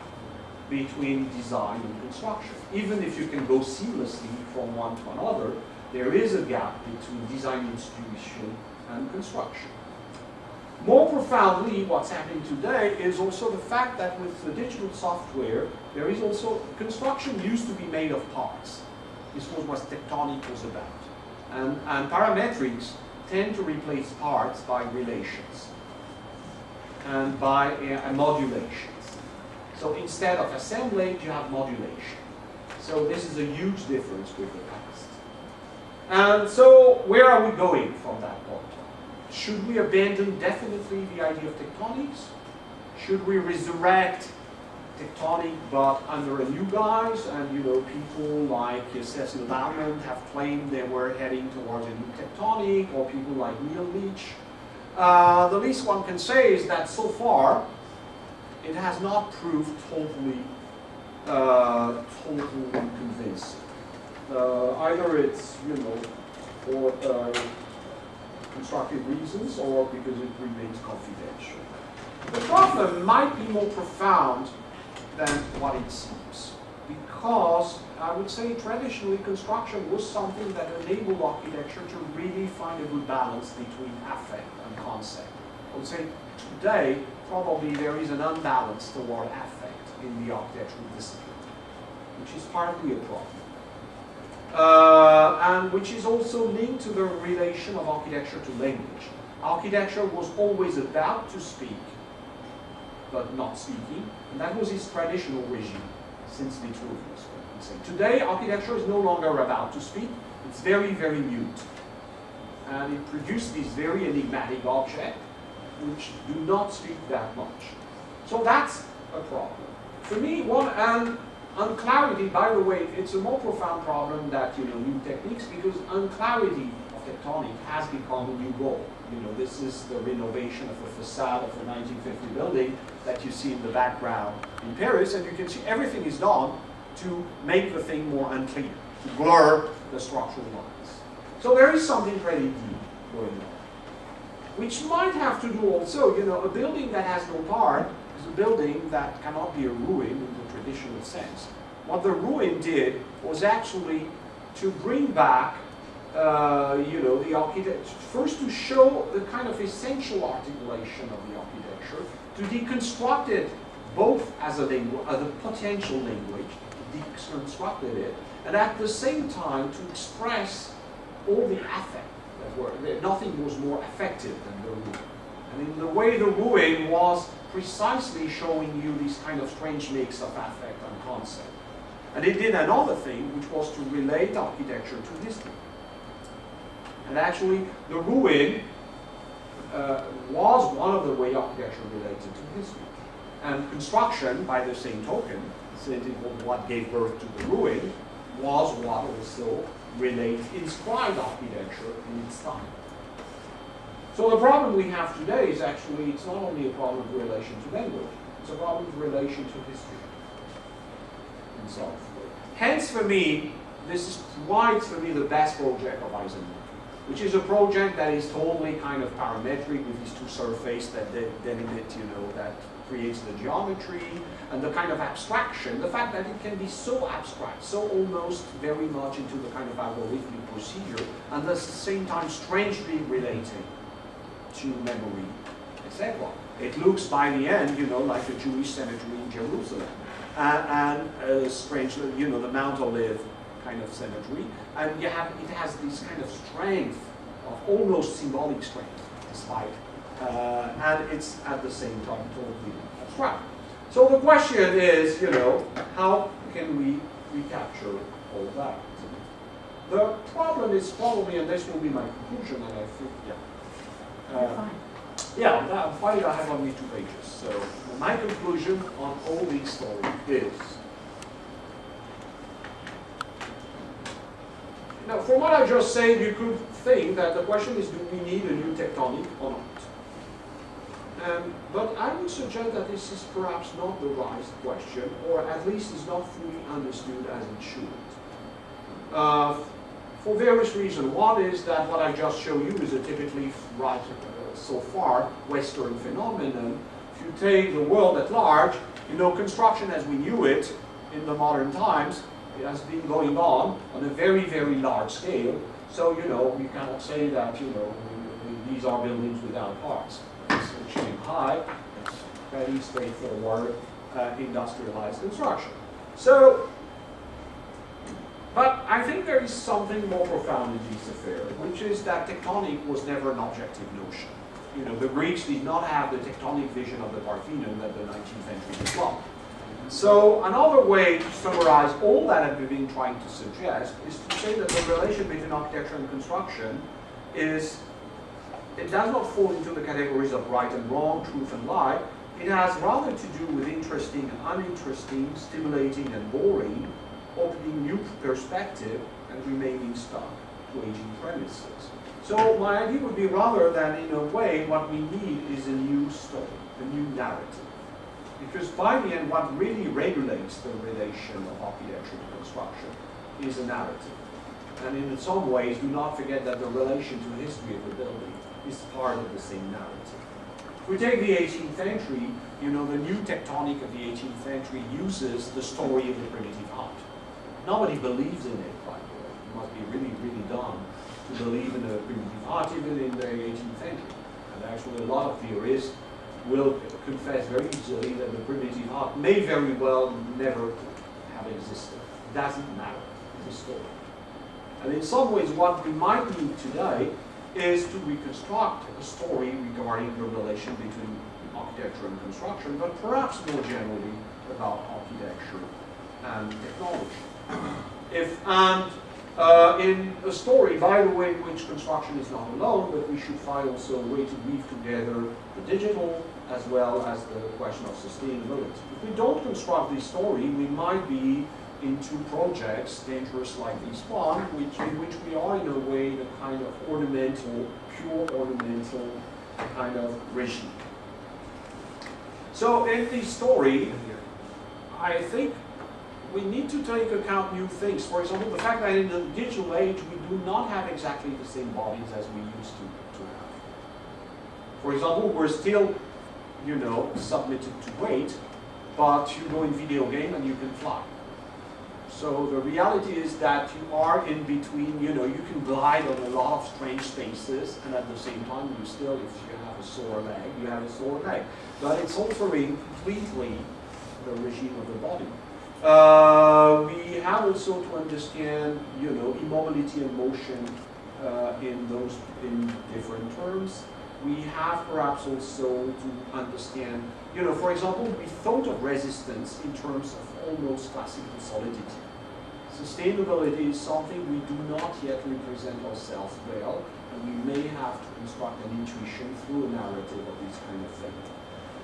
between design and construction. Even if you can go seamlessly from one to another, there is a gap between design institution and construction. More profoundly, what's happening today is also the fact that with the digital software, there is also, construction used to be made of parts. This was what tectonic was about. And parametrics tend to replace parts by relations and by modulations. So instead of assemblage, you have modulation. So this is a huge difference with the past. And so where are we going from that point on? Should we abandon definitely the idea of tectonics? Should we resurrect tectonic but under a new guise? And people like Cecil Baumann have claimed they were heading towards a new tectonic, or people like Neil Leach. The least one can say is that so far it has not proved totally convincing. Either it's for constructive reasons, or because it remains confidential. The problem might be more profound than what it seems, because I would say traditionally construction was something that enabled architecture to really find a good balance between affect and concept. I would say today, probably there is an unbalance toward affect in the architectural discipline, which is partly a problem. And which is also linked to the relation of architecture to language. Architecture was always about to speak, but not speaking, and that was its traditional regime since Vitruvius. Today, architecture is no longer about to speak, it's very, very mute. And it produced these very enigmatic objects which do not speak that much. So that's a problem. For me, unclarity, by the way, it's a more profound problem than new techniques, because unclarity of tectonic has become a new goal. You know, this is the renovation of the facade of a 1950 building that you see in the background in Paris, and you can see everything is done to make the thing more unclear, to blur the structural lines. So there is something pretty deep going on, which might have to do also, you know, a building that has no part is a building that cannot be a ruin in the traditional sense. What the ruin did was actually to bring back, you know, the architecture, first to show the kind of essential articulation of the architecture, to deconstruct it both as a language, as a potential language, deconstructed it, and at the same time to express all the affect that were there. Nothing was more effective than the ruin. And in the way the ruin was precisely showing you this kind of strange mix of affect and concept. And it did another thing, which was to relate architecture to history. And actually, the ruin was one of the ways architecture related to history. And construction, by the same token, since it was what gave birth to the ruin, was what also inscribed architecture in its time. So the problem we have today is actually, it's not only a problem of relation to language, it's a problem of relation to history. And so forth. Hence, for me, this is why it's for me the best project of Eisenberg, which is a project that is totally kind of parametric with these two surfaces that delimit, you know, that creates the geometry and the kind of abstraction, the fact that it can be so abstract, so almost very much into the kind of algorithmic procedure, and at the same time strangely relating to memory, etc. It looks by the end, you know, like a Jewish cemetery in Jerusalem, and strangely, you know, the Mount Olive kind of cemetery, and it has this kind of strength of almost symbolic strength, despite, and it's at the same time totally abstract. So the question is, you know, how can we recapture all that? The problem is probably, and this will be my conclusion, and I think, Fine. yeah, finally I have only 2 pages. So my conclusion on all these stories is, now from what I just said, you could think that the question is, do we need a new tectonic or not? But I would suggest that this is perhaps not the right question, or at least is not fully understood as it should. For various reasons. One is that what I just showed you is a typically, so far, Western phenomenon. If you take the world at large, you know, construction as we knew it in the modern times, it has been going on a very, very large scale. So, you know, we cannot say that, you know, these are buildings without parts. It's Shanghai, it's very straightforward industrialized construction. So, but I think there is something more profound in this affair, which is that tectonic was never an objective notion. You know, the Greeks did not have the tectonic vision of the Parthenon that the 19th century developed. So another way to summarize all that I've been trying to suggest is to say that the relation between architecture and construction is, it does not fall into the categories of right and wrong, truth and lie. It has rather to do with interesting and uninteresting, stimulating and boring, opening new perspective and remaining stuck to aging premises. So my idea would be rather than, in a way, what we need is a new story, a new narrative. Because by the end, what really regulates the relation of architecture to construction is a narrative. And in some ways, do not forget that the relation to the history of the building is part of the same narrative. If we take the 18th century, you know, the new tectonic of the 18th century uses the story of the primitive hut. Nobody believes in it, by the way. You must be really, really dumb to believe in a primitive hut, even in the 18th century. And actually, a lot of theorists will confess very easily that the primitive hut may very well never have existed. It doesn't matter. It's a story. And in some ways, what we might need today is to reconstruct a story regarding the relation between architecture and construction, but perhaps more generally about architecture and technology. In a story, by the way, in which construction is not alone, but we should find also a way to weave together the digital as well as the question of sustainability. If we don't construct this story, we might be into projects dangerous like this one, in which we are in a way the kind of ornamental, pure ornamental kind of regime. So in this story, I think we need to take account new things. For example, the fact that in the digital age we do not have exactly the same bodies as we used to have. For example, we're still, you know, submitted to weight, but you go in video game and you can fly. So the reality is that you are in between, you know, you can glide on a lot of strange spaces, and at the same time you still, if you have a sore leg, you have a sore leg. But it's altering completely the regime of the body. We have also to understand, you know, immobility and motion in different terms. We have perhaps also to understand, you know, for example, we thought of resistance in terms of almost classical solidity. Sustainability is something we do not yet represent ourselves well, and we may have to construct an intuition through a narrative of this kind of thing.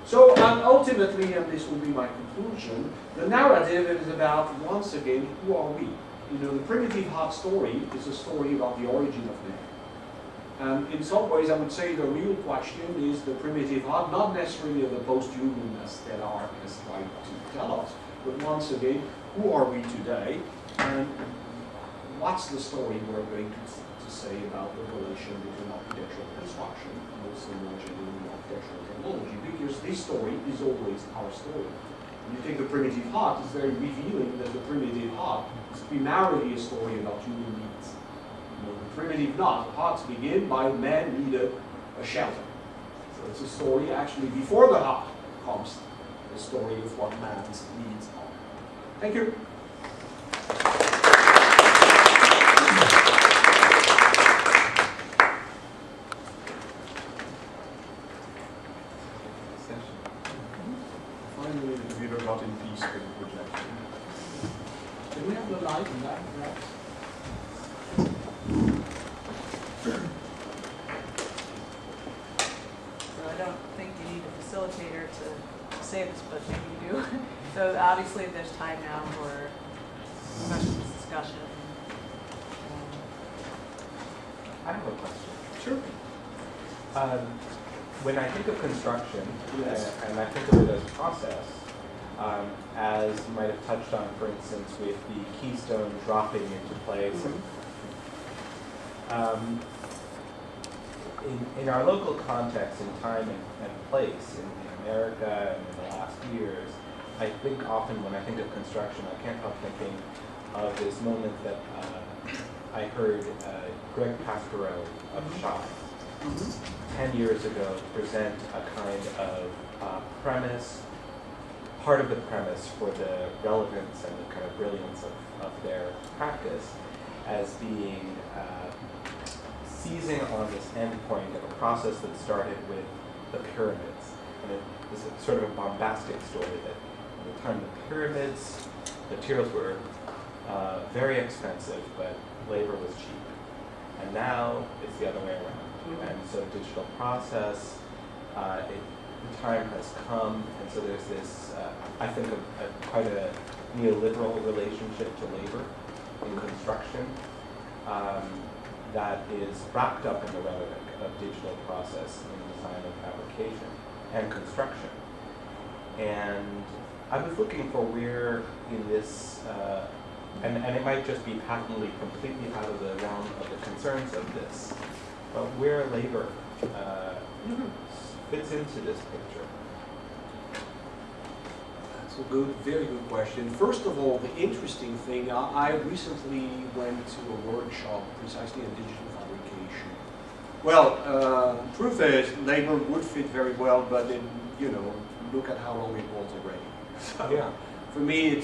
So ultimately, and this will be my conclusion, the narrative is about, once again, who are we? You know, the primitive hut story is a story about the origin of man. And in some ways, I would say the real question is the primitive hut, not necessarily the post-human as Stellar has tried to tell us, but once again, who are we today? And what's the story we're going to say about the relation between architectural construction and also more generally architectural technology? Because this story is always our story. When you take the primitive hut, it's very revealing that the primitive hut is primarily a story about human needs. You know, the primitive huts begin by man needed a shelter. So it's a story actually before the hut comes the story of what man's needs are. Thank you. Finally, the computer got in peace with the projection. Do we have the light in that, perhaps? So I don't think you need a facilitator to say this, but maybe you do. So obviously there's time now for questions, discussion. I have a question. Sure. When I think of construction, Yes. and I think of it as process, as you might have touched on, for instance, with the keystone dropping into place. In our local context, in time and place, in America and in the last years, I think often when I think of construction, I can't help thinking of this moment that I heard Greg Pasquarelli of Chaussees 10 years ago present a kind of premise, part of the premise for the relevance and the kind of brilliance of their practice as being seizing on this endpoint of a process that started with the pyramids. And it was sort of a bombastic story that at the time of the pyramids, materials were very expensive, but labor was cheap. And now it's the other way around. And so digital process, the time has come, and so there's this, I think, quite a neoliberal relationship to labor in construction that is wrapped up in the rhetoric of digital process in design and fabrication and construction. And I was looking for where in this, and it might just be patently completely out of the realm of the concerns of this, but where labor fits into this picture. That's a good, very good question. First of all, the interesting thing, I recently went to a workshop precisely on digital fabrication. Well, truth is, labor would fit very well, but then, you know, look at how long it was already. So, Yeah. For me,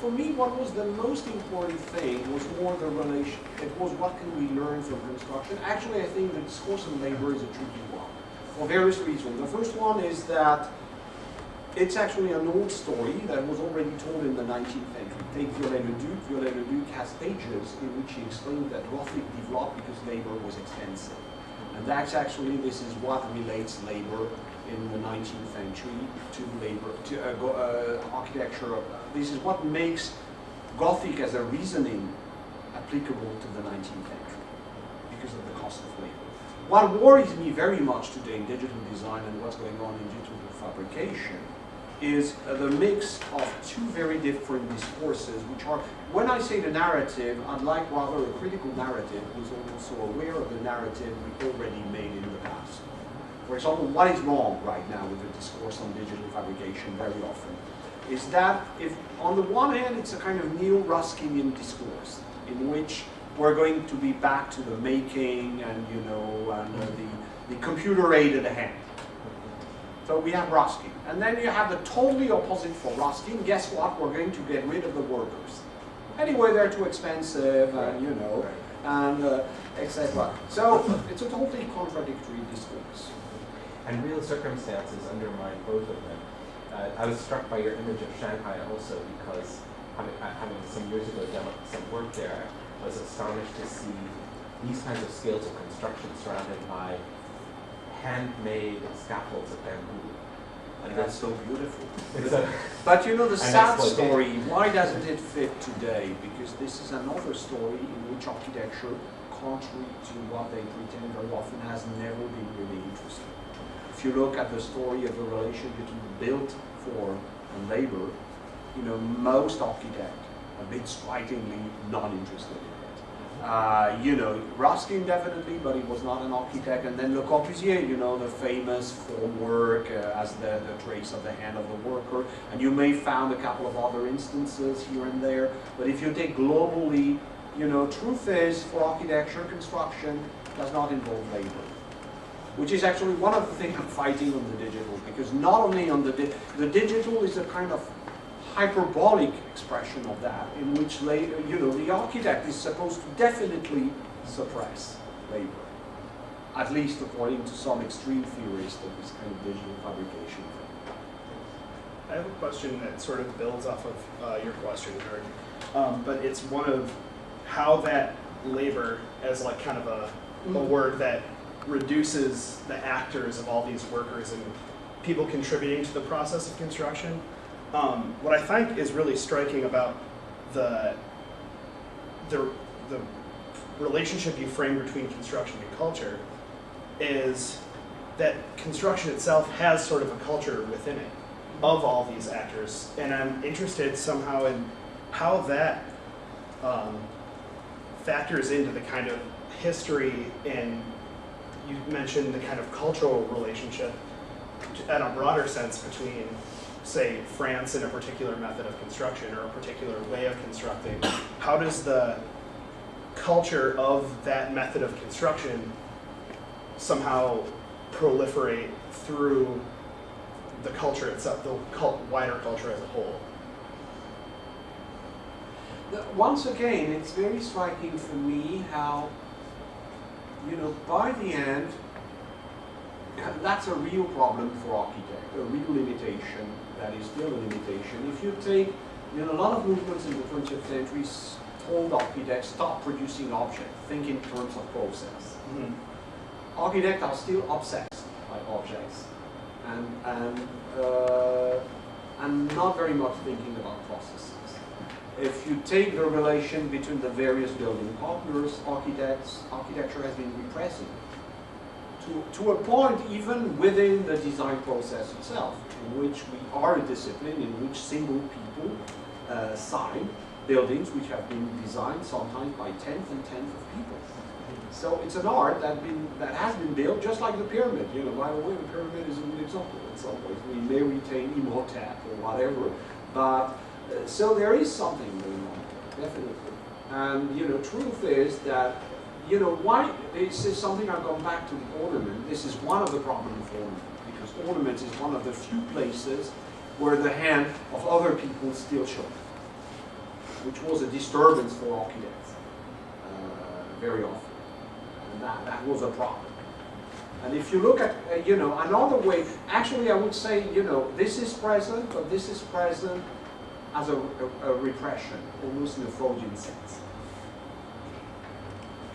for me, what was the most important thing was more the relation. It was what can we learn from construction. Actually, I think the discourse on labor is a tricky one for various reasons. The first one is that it's actually an old story that was already told in the 19th century. Take Viollet-le-Duc. Viollet-le-Duc has pages in which he explained that Gothic developed because labor was expensive. And that's actually, this is what relates labor in the 19th century to labor, to architecture. This is what makes Gothic as a reasoning applicable to the 19th century, because of the cost of labor. What worries me very much today in digital design and what's going on in digital fabrication is the mix of two very different discourses, which are, when I say the narrative, I'd like rather a critical narrative who's also aware of the narrative we already made in the past. For example, what is wrong right now with the discourse on digital fabrication very often is that if, on the one hand, it's a kind of neo-Ruskinian discourse in which we're going to be back to the making and, you know, and the computer-aided hand. So we have Ruskin. And then you have the totally opposite for Ruskin. Guess what? We're going to get rid of the workers. Anyway, they're too expensive, and, you know, and etc. So it's a totally contradictory discourse. And real circumstances undermine both of them. I was struck by your image of Shanghai also because having some years ago done some work there, I was astonished to see these kinds of scales of construction surrounded by handmade scaffolds of bamboo. And that's so beautiful. But, but you know the sad story, why doesn't it fit today? Because this is another story in which architecture, contrary to what they pretend very often, has never been really interesting. If you look at the story of the relation between built for and labor, you know, most architects a bit strikingly not interested in it. You know, Ruskin definitely, but he was not an architect. And then Le Corbusier, you know, the famous formwork as the trace of the hand of the worker. And you may found a couple of other instances here and there. But if you take globally, you know, truth is for architecture, construction does not involve labor. Which is actually one of the things I'm fighting on the digital, because not only on the digital is a kind of hyperbolic expression of that, in which you know, the architect is supposed to definitely suppress labor, at least according to some extreme theorists of this kind of digital fabrication thing. I have a question that sort of builds off of your question, George, but it's one of how that labor as like kind of a word that reduces the actors of all these workers and people contributing to the process of construction. What I find is really striking about the relationship you frame between construction and culture is that construction itself has sort of a culture within it of all these actors, and I'm interested somehow in how that factors into the kind of history, and you mentioned the kind of cultural relationship at a broader sense between, say, France and a particular method of construction or a particular way of constructing. How does the culture of that method of construction somehow proliferate through the culture itself, the wider culture as a whole? Once again, it's very striking for me how, you know, by the end, that's a real problem for architects, a real limitation that is still a limitation. If you take, you know, a lot of movements in the 20th century told architects stop producing objects, think in terms of process. Mm-hmm. Architects are still obsessed by objects and not very much thinking about processes. If you take the relation between the various building partners, architecture has been repressive to a point even within the design process itself, in which we are a discipline in which single people sign buildings which have been designed sometimes by tenth of people. So it's an art that has been built just like the pyramid. You know, by the way, the pyramid is a good example in some ways. We may retain Imhotep or whatever, but so there is something going on there, definitely. And you know, truth is that, you know, why this is something I've gone back to the ornament. This is one of the problems of ornament, because ornament is one of the few places where the hand of other people still shows, which was a disturbance for architects very often. And that was a problem. And if you look at, you know, another way, actually I would say, you know, this is present, but this is present as a repression, almost in a Freudian sense.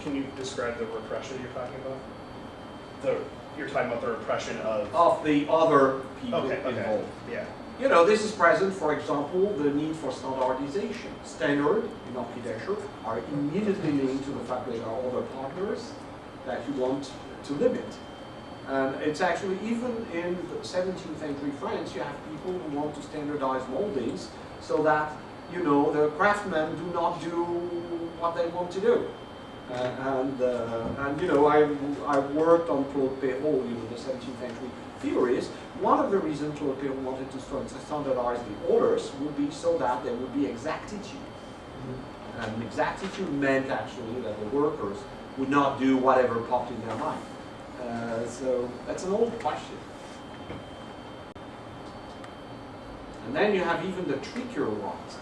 Can you describe the repression you're talking about? you're talking about the repression of the other people okay, involved. yeah. You know, this is present, for example, the need for standardization. Standard in architecture are immediately linked to the fact that there are other partners that you want to limit. And it's actually, even in the 17th century France, you have people who want to standardize moldings so that, you know, the craftsmen do not do what they want to do. And you know, I worked on Claude Perrault, you know, the 17th century theories. One of the reasons Claude Perrault wanted to standardize the orders would be so that there would be exactitude. And exactitude meant actually that the workers would not do whatever popped in their mind. So that's an old question. And then you have even the trickier ones.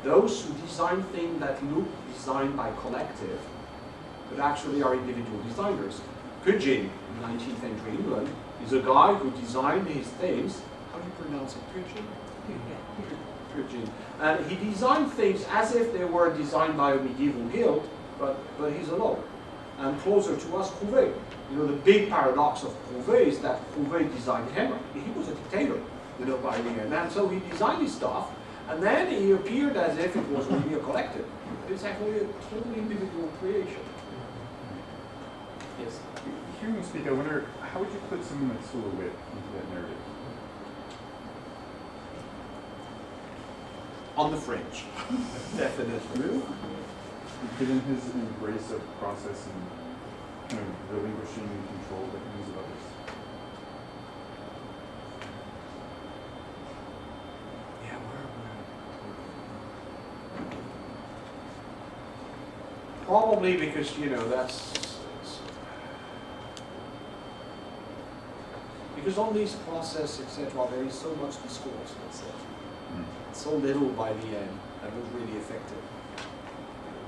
Those who design things that look designed by collective, but actually are individual designers. Picon in 19th century England is a guy who designed his things. How do you pronounce it? Picon? Picon. And he designed things as if they were designed by a medieval guild, but he's a lawyer. And closer to us, Prouvé. You know, the big paradox of Prouvé is that Prouvé designed him. He was a dictator, you know, by the end. And so he designed his stuff, and then he appeared as if it was really a collective. It's actually a totally individual creation. Yes. Hearing you speak, I wonder, how would you put something like silhouette into that narrative? On the fringe, definitely. Really? Given his embrace of process and kind of relinquishing control of the hands of others. Yeah, probably because, you know, because on these process, etc., there is so much discourse, let's say. So little by the end that was really effective.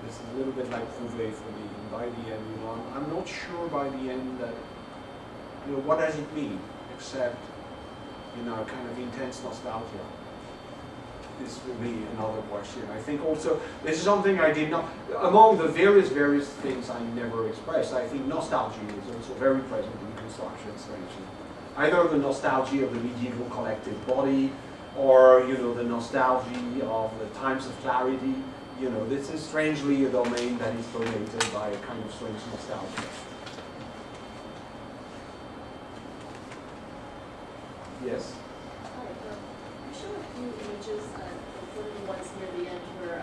This is a little bit like Prouvé for me. By the end, you know, I'm not sure by the end that, you know, what does it mean, except, you know, kind of intense nostalgia. Is for me another question. I think also, this is something I did not, among the various things I never expressed, I think nostalgia is also very present in construction, strangely. Either the nostalgia of the medieval collective body, or, you know, the nostalgia of the times of clarity. You know, this is strangely a domain that is dominated by a kind of strange nostalgia. Yes? Hi, you showed a few images, including the ones near the end where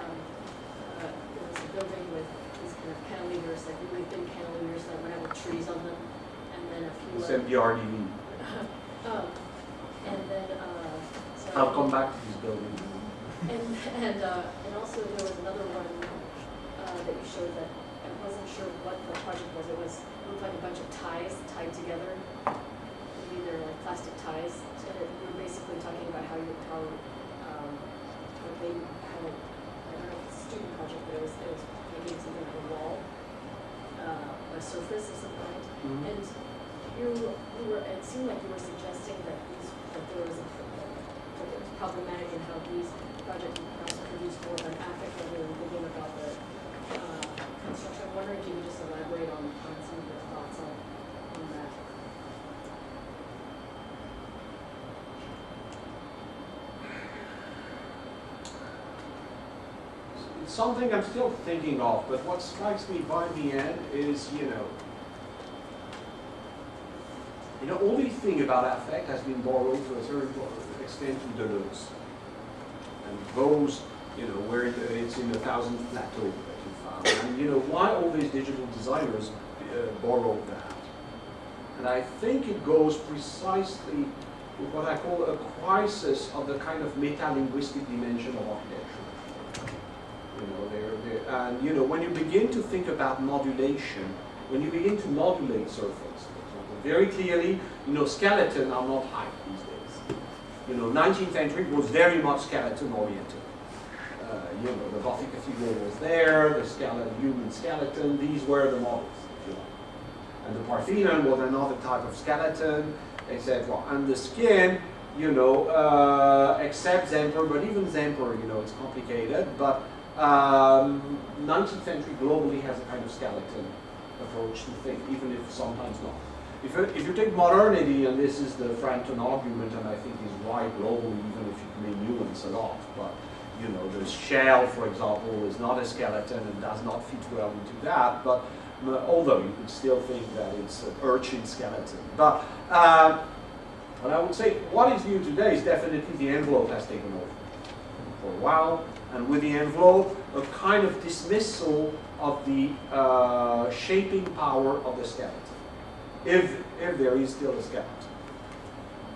there was a building with these kind of cantilevers, like really thin cantilevers that would have trees on them, and then a few. It's MDRDV. And then, so I'll come back to this building. And also there was another one that you showed that I wasn't sure what the project was. It looked like a bunch of ties tied together. Maybe they're like plastic ties. And we were basically talking about how I don't know if it's a student project, but it was making something like a wall, a surface of some kind. Mm-hmm. And it seemed like you were suggesting that it was problematic in how these projects can also produce more of an affect rather than thinking about the construction. I'm wondering if you could just elaborate on some of your thoughts on that. It's something I'm still thinking of, but what strikes me by the end is, you know, all these things about affect has been borrowed to a certain extent to Deleuze. And those, you know, where it's in the 1000th plateau that you found. And, you know, why all these digital designers borrowed that. And I think it goes precisely with what I call a crisis of the kind of meta-linguistic dimension of architecture. You know, and, you know, when you begin to think about modulation, when you begin to modulate surface, very clearly, you know, skeleton are not height these days. You know, 19th century was very much skeleton oriented. You know, the Gothic cathedral was there, the human skeleton, these were the models, if you like. And the Parthenon was another type of skeleton, etc. And the skin, you know, except Zemper, but even Zemper, you know, it's complicated, but 19th century globally has a kind of skeleton approach to think, even if sometimes not. if you take modernity, and this is the Frampton argument, and I think is right globally, even if it may nuance a lot, but you know, the shell, for example, is not a skeleton and does not fit well into that, but although you could still think that it's an urchin skeleton. But what I would say, what is new today is definitely the envelope has taken over for a while, and with the envelope, a kind of dismissal of the shaping power of the skeleton, if there is still a skeleton.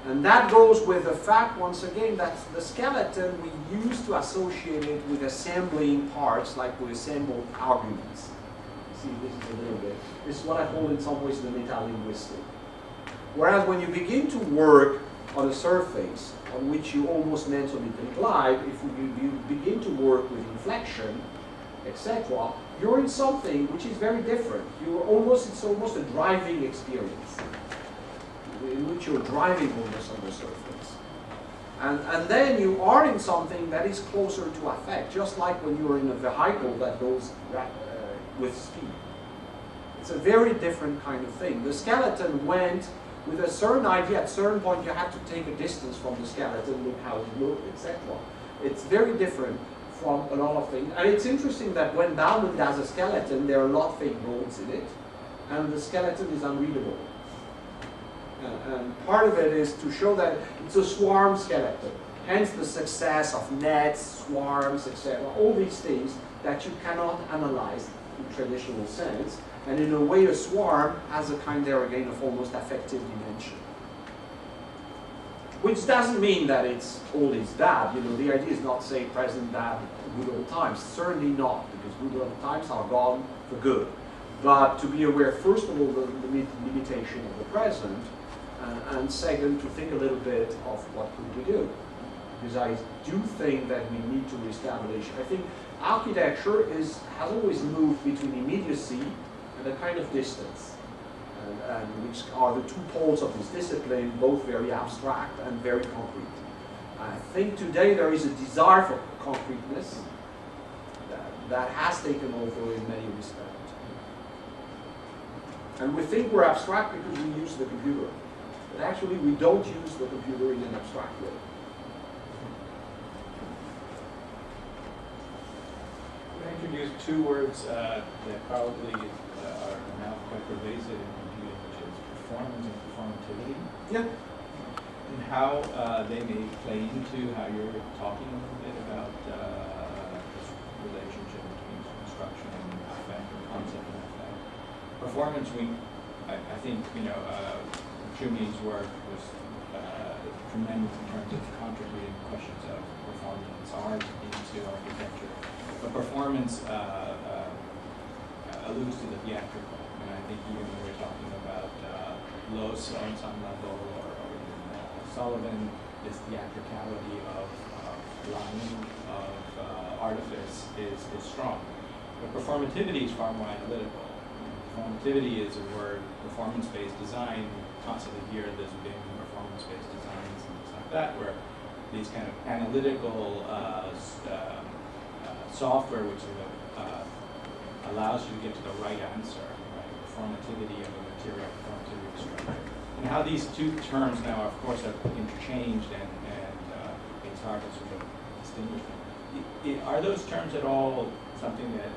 And that goes with the fact, once again, that the skeleton we used to associate it with assembling parts, like we assemble arguments. See, this is a little bit, this is what I call in some ways the metalinguistic. Whereas when you begin to work on a surface on which you almost mentally glide, if you begin to work with inflection, etc., you're in something which is very different. It's almost a driving experience, in which you're driving almost on the surface. And then you are in something that is closer to affect, just like when you're in a vehicle that goes with speed. It's a very different kind of thing. The skeleton went with a certain idea. At a certain point, you had to take a distance from the skeleton, look how it looked, etc. It's very different from a lot of things. And it's interesting that when Bauman does a skeleton, there are a lot of fake bones in it, and the skeleton is unreadable. And part of it is to show that it's a swarm skeleton. Hence the success of nets, swarms, etc. All these things that you cannot analyze in traditional sense. And in a way, a swarm has a kind there again of almost affective dimension. Which doesn't mean that it's always bad. You know, the idea is not say present bad, good old times. Certainly not, because good old times are gone for good. But to be aware, first of all, the limitation of the present, and second, to think a little bit of what could we do. Because I do think that we need to reestablish. I think architecture has always moved between immediacy and a kind of distance, and which are the two poles of this discipline, both very abstract and very concrete. I think today there is a desire for concreteness that has taken over in many respects. And we think we're abstract because we use the computer. But actually, we don't use the computer in an abstract way. I introduced two words that probably are now quite pervasive in computing, which is performance and performativity. Yeah. And how they may play into how you're talking a little bit about this relationship between construction and affect, or concept and affect. Performance, I think, you know, Chumi's work was tremendous in terms of contributing questions of performance art into architecture. But performance alludes to the theatrical, and I think even when we're talking about Loos on some level, or even Sullivan, this theatricality of lining, of artifice is strong. But performativity is far more analytical. Performativity is a word, performance-based design. Constantly hear this big performance-based designs and things like that, where these kind of analytical software which sort of allows you to get to the right answer, right? Performativity of a material, performativity of structure. And how these two terms now, of course, are interchanged, and it's hard to sort of distinguish them. Are those terms at all something that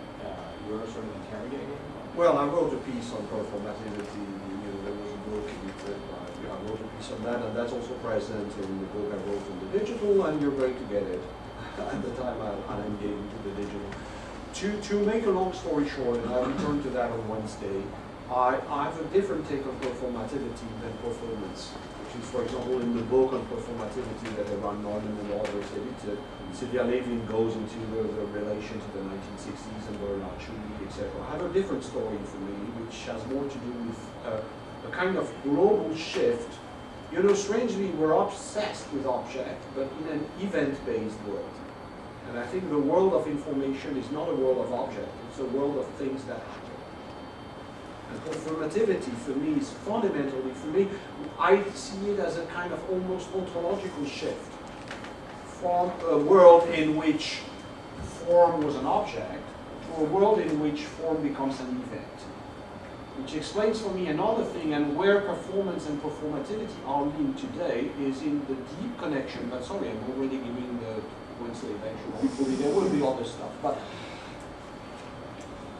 you're sort of interrogating? Well, I wrote a piece on performativity. You know, there was a book edited by, I wrote a piece on that, and that's also present in the book I wrote on the digital, and you're going to get it at the time I'm engaging to the digital. To make a long story short, and I'll return to that on Wednesday, I have a different take on performativity than performance, which is, for example, in the book on performativity that Eran Neumann and others edited, Sylvia Levin goes into the relation to the 1960s and Bernard Schulli, etc. I have a different story for me, which has more to do with a kind of global shift. You know, strangely, we're obsessed with object, but in an event-based world. And I think the world of information is not a world of object, it's a world of things that happen. And performativity, for me, is fundamentally, for me, I see it as a kind of almost ontological shift from a world in which form was an object to a world in which form becomes an event. which explains for me another thing, and where performance and performativity are linked today is in the deep connection. But sorry, I'm already giving the Wednesday lecture. Hopefully there will be other stuff. But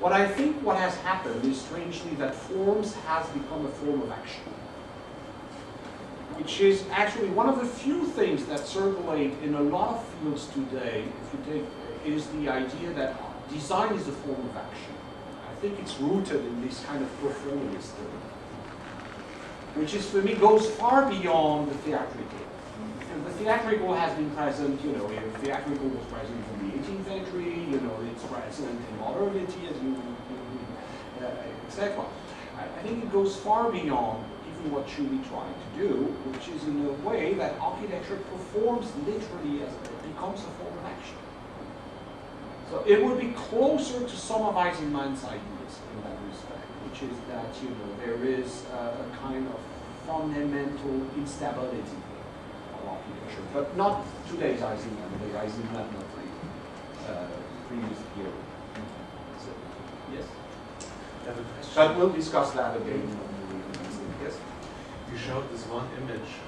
what I think what has happened is strangely that forms has become a form of action, which is actually one of the few things that circulate in a lot of fields today, if you take, is the idea that design is a form of action. I think it's rooted in this kind of performance thing, which is, for me, goes far beyond the theatrical. And the theatrical has been present, you know, theatrical was present from the 18th century, you know, it's present in modernity, as etc. I think it goes far beyond even what Julie tried to do, which is in a way that architecture performs literally as it becomes a form of action. So it would be closer to some of Eisenman's ideas in that respect, which is that, you know, there is a kind of fundamental instability of architecture, but not today's Eisenman, the Eisenman of the previous era. So, yes? I have a question. But we'll discuss that again. Yes? You showed this one image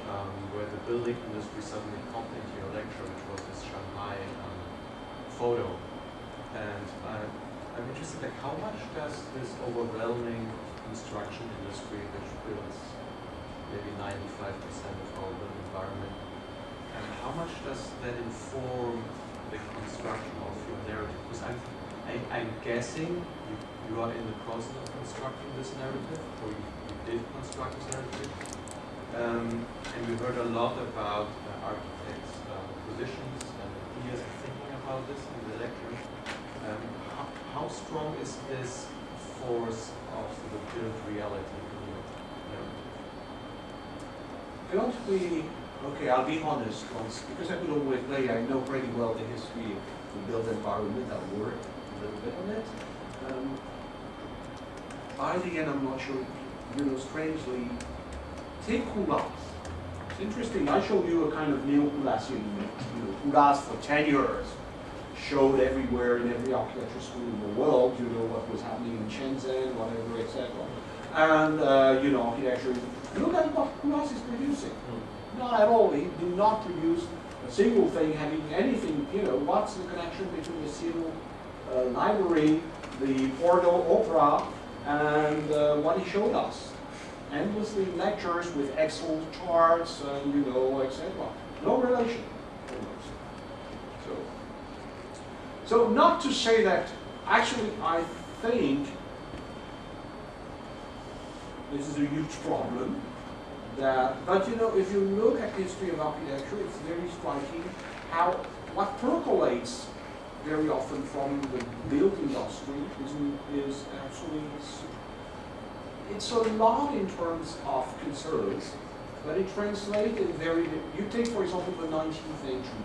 where the building industry suddenly popped into your lecture, which was this Shanghai photo. And I'm interested, like, how much does this overwhelming construction industry, which builds maybe 95% of our built environment, and how much does that inform the construction of your narrative? Because I'm guessing you are in the process of constructing this narrative, or you did construct this narrative. And we heard a lot about architects' positions and ideas and thinking about this in the lecture. How strong is this force of the built reality in your narrative? Don't we, okay, I'll be honest once, because I could always play, I know pretty well the history of the built environment, I work a little bit on it. By the end, I'm not sure, you know, strangely, take Coulas. It's interesting, I showed you a kind of neo-Coulasian image. You know, Coulas for 10 years showed everywhere in every architecture school in the world, you know, what was happening in Shenzhen, whatever, etc. And, you know, architecture, look at what Coulas is producing. Not at all, he did not produce a single thing having anything, you know, what's the connection between the civil library, the Bordeaux Opera, and what he showed us. Endlessly lectures with Excel charts, and, you know, etc. No relation, almost. So not to say that, actually, I think this is a huge problem. But you know, if you look at the history of architecture, it's very striking how what percolates very often from the built industry is actually, it's a lot in terms of concerns, but it translates in very, you take for example the 19th century.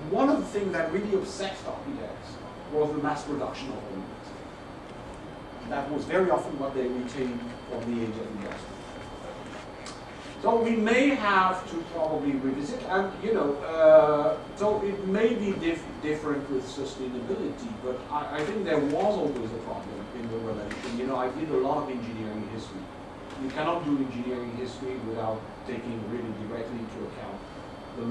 One of the things that really obsessed architects was the mass production of elements. That was very often what they retained from the age of industry. So we may have to probably revisit, and you know, so it may be different with sustainability, but I think there was always a problem in the relation. You know, I did a lot of engineering history. You cannot do engineering history without taking really directly into account the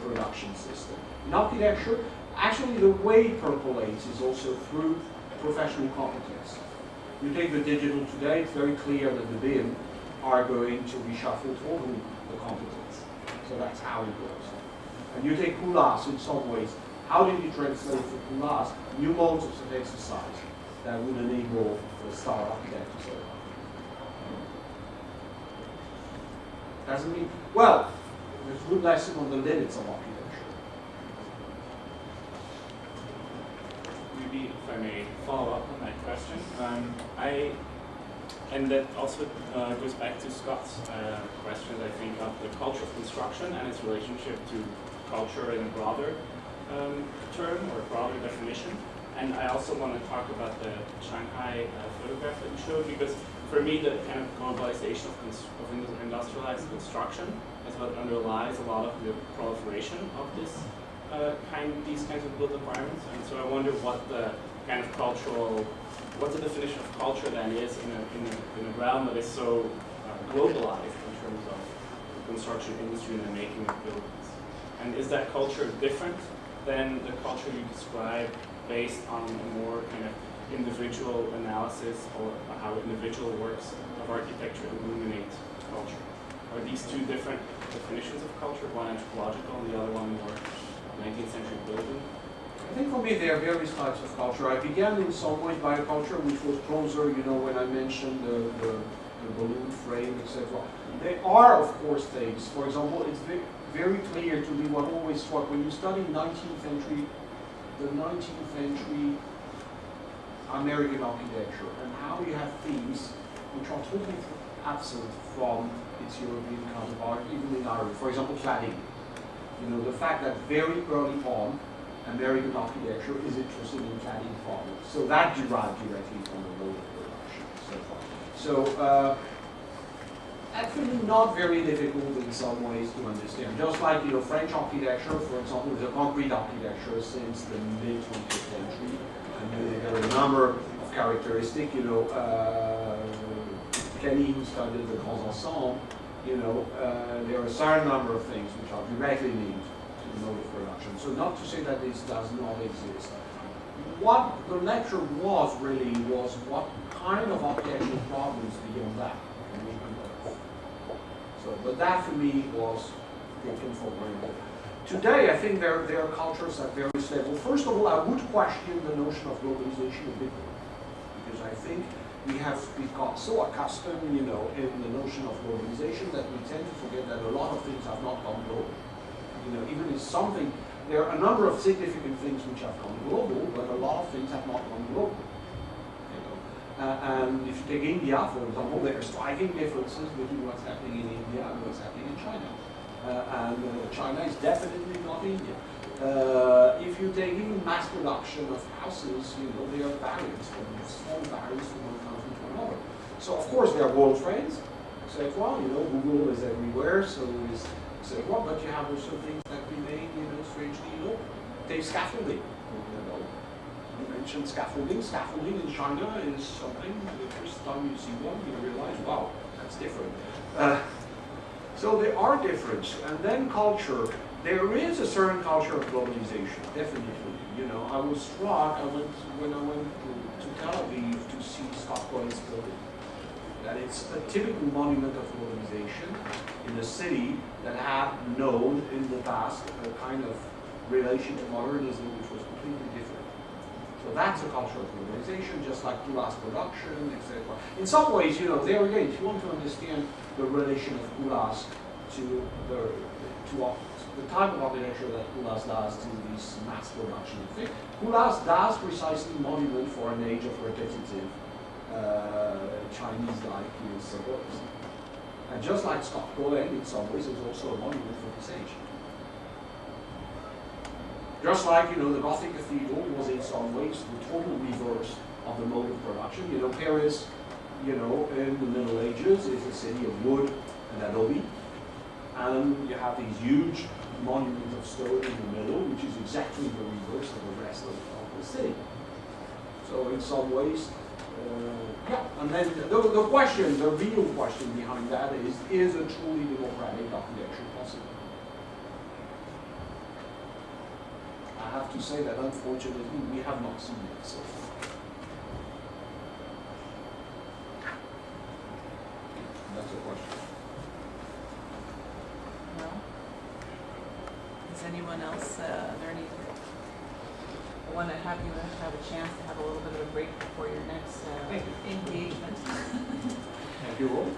production system. In architecture, actually the way it percolates is also through professional competence. You take the digital today, it's very clear that the BIM are going to reshuffle totally the competence. So that's how it goes. And you take Coulas in some ways. How did you translate for Coulas new modes of exercise that would enable the star architect to say, doesn't mean, well, there's a good lesson on the limits of architecture. Maybe if I may follow up on that question. And that also goes back to Scott's question, I think, of the culture of construction and its relationship to culture in a broader term or broader definition. And I also want to talk about the Shanghai photograph that you showed, because for me, the kind of globalization of industrialized construction is what underlies a lot of the proliferation of these kinds of built environments. And so I wonder what the kind of cultural, what the definition of culture then is in a realm that is so globalized in terms of the construction industry and the making of buildings. And is that culture different than the culture you describe based on a more kind of individual analysis or how individual works of architecture illuminate culture? Are these two different definitions of culture, one anthropological and the other one more 19th century building? I think for me there are various types of culture. I began in some ways by a culture which was closer, you know, when I mentioned the balloon frame, etc. There are, of course, things. For example, it's very clear to me what always struck when you study 19th century, the 19th century American architecture, and how you have themes which are totally absent from its European counterpart, even in Ireland. For example, cladding. You know, the fact that very early on, American architecture is interested in cladding problems. So that derived directly from the mode of production and so on. So actually not very difficult in some ways to understand. Just like, you know, French architecture, for example, is a concrete architecture since the mid-20th century. And there are a number of characteristics, you know, Kenny, who studied the Grands Ensembles, you know, there are a certain number of things which are directly linked to the mode of production. So not to say that this does not exist. What the lecture was really was what kind of architectural problems beyond that can we unearth. So, but that for me was taken for granted. Today, I think there are cultures at various levels. First of all, I would question the notion of globalization a bit more, because I think we have become so accustomed, you know, in the notion of globalization that we tend to forget that a lot of things have not gone global. You know, even if something, there are a number of significant things which have gone global, but a lot of things have not gone global. You know, and if you take India, for example, there are striking differences between what's happening in India and what's happening in China. China is definitely not India. If you take even mass production of houses, you know, there are barriers, small barriers from one country to another. So of course there are world trends, etc. You know, Google is everywhere, so is etc. But you have also things that remain, you know, strangely local. Take scaffolding. You know, you mentioned scaffolding. Scaffolding in China is something. The first time you see one, you realize, wow, that's different. So there are differences, and then culture. There is a certain culture of globalization, definitely. You know, I was struck. When I went to Tel Aviv to see Scott Cohen's building, that it's a typical monument of globalization in a city that had known in the past a kind of relation to modernism which was completely different. So that's a culture of globalization, just like Kula's production, etc. In some ways, you know, there again, if you want to understand the relation of Kula's to the type of architecture that Kula's does to this mass production thing, Kula's does precisely monument for an age of repetitive Chinese-like, you know, suburbs. And just like Scott Cohen, in some ways, is also a monument for this age. Just like, you know, the Gothic cathedral was in some ways the total reverse of the mode of production. You know, Paris, you know, in the Middle Ages is a city of wood and adobe. And you have these huge monuments of stone in the middle, which is exactly the reverse of the rest of the city. So in some ways, yeah. And then the question, the real question behind that is a truly democratic architecture possible? I have to say that unfortunately we have not seen it so far. That's a question. No? Does anyone else, are there any, I want to have you have a chance to have a little bit of a break before your next engagement. Thank you all.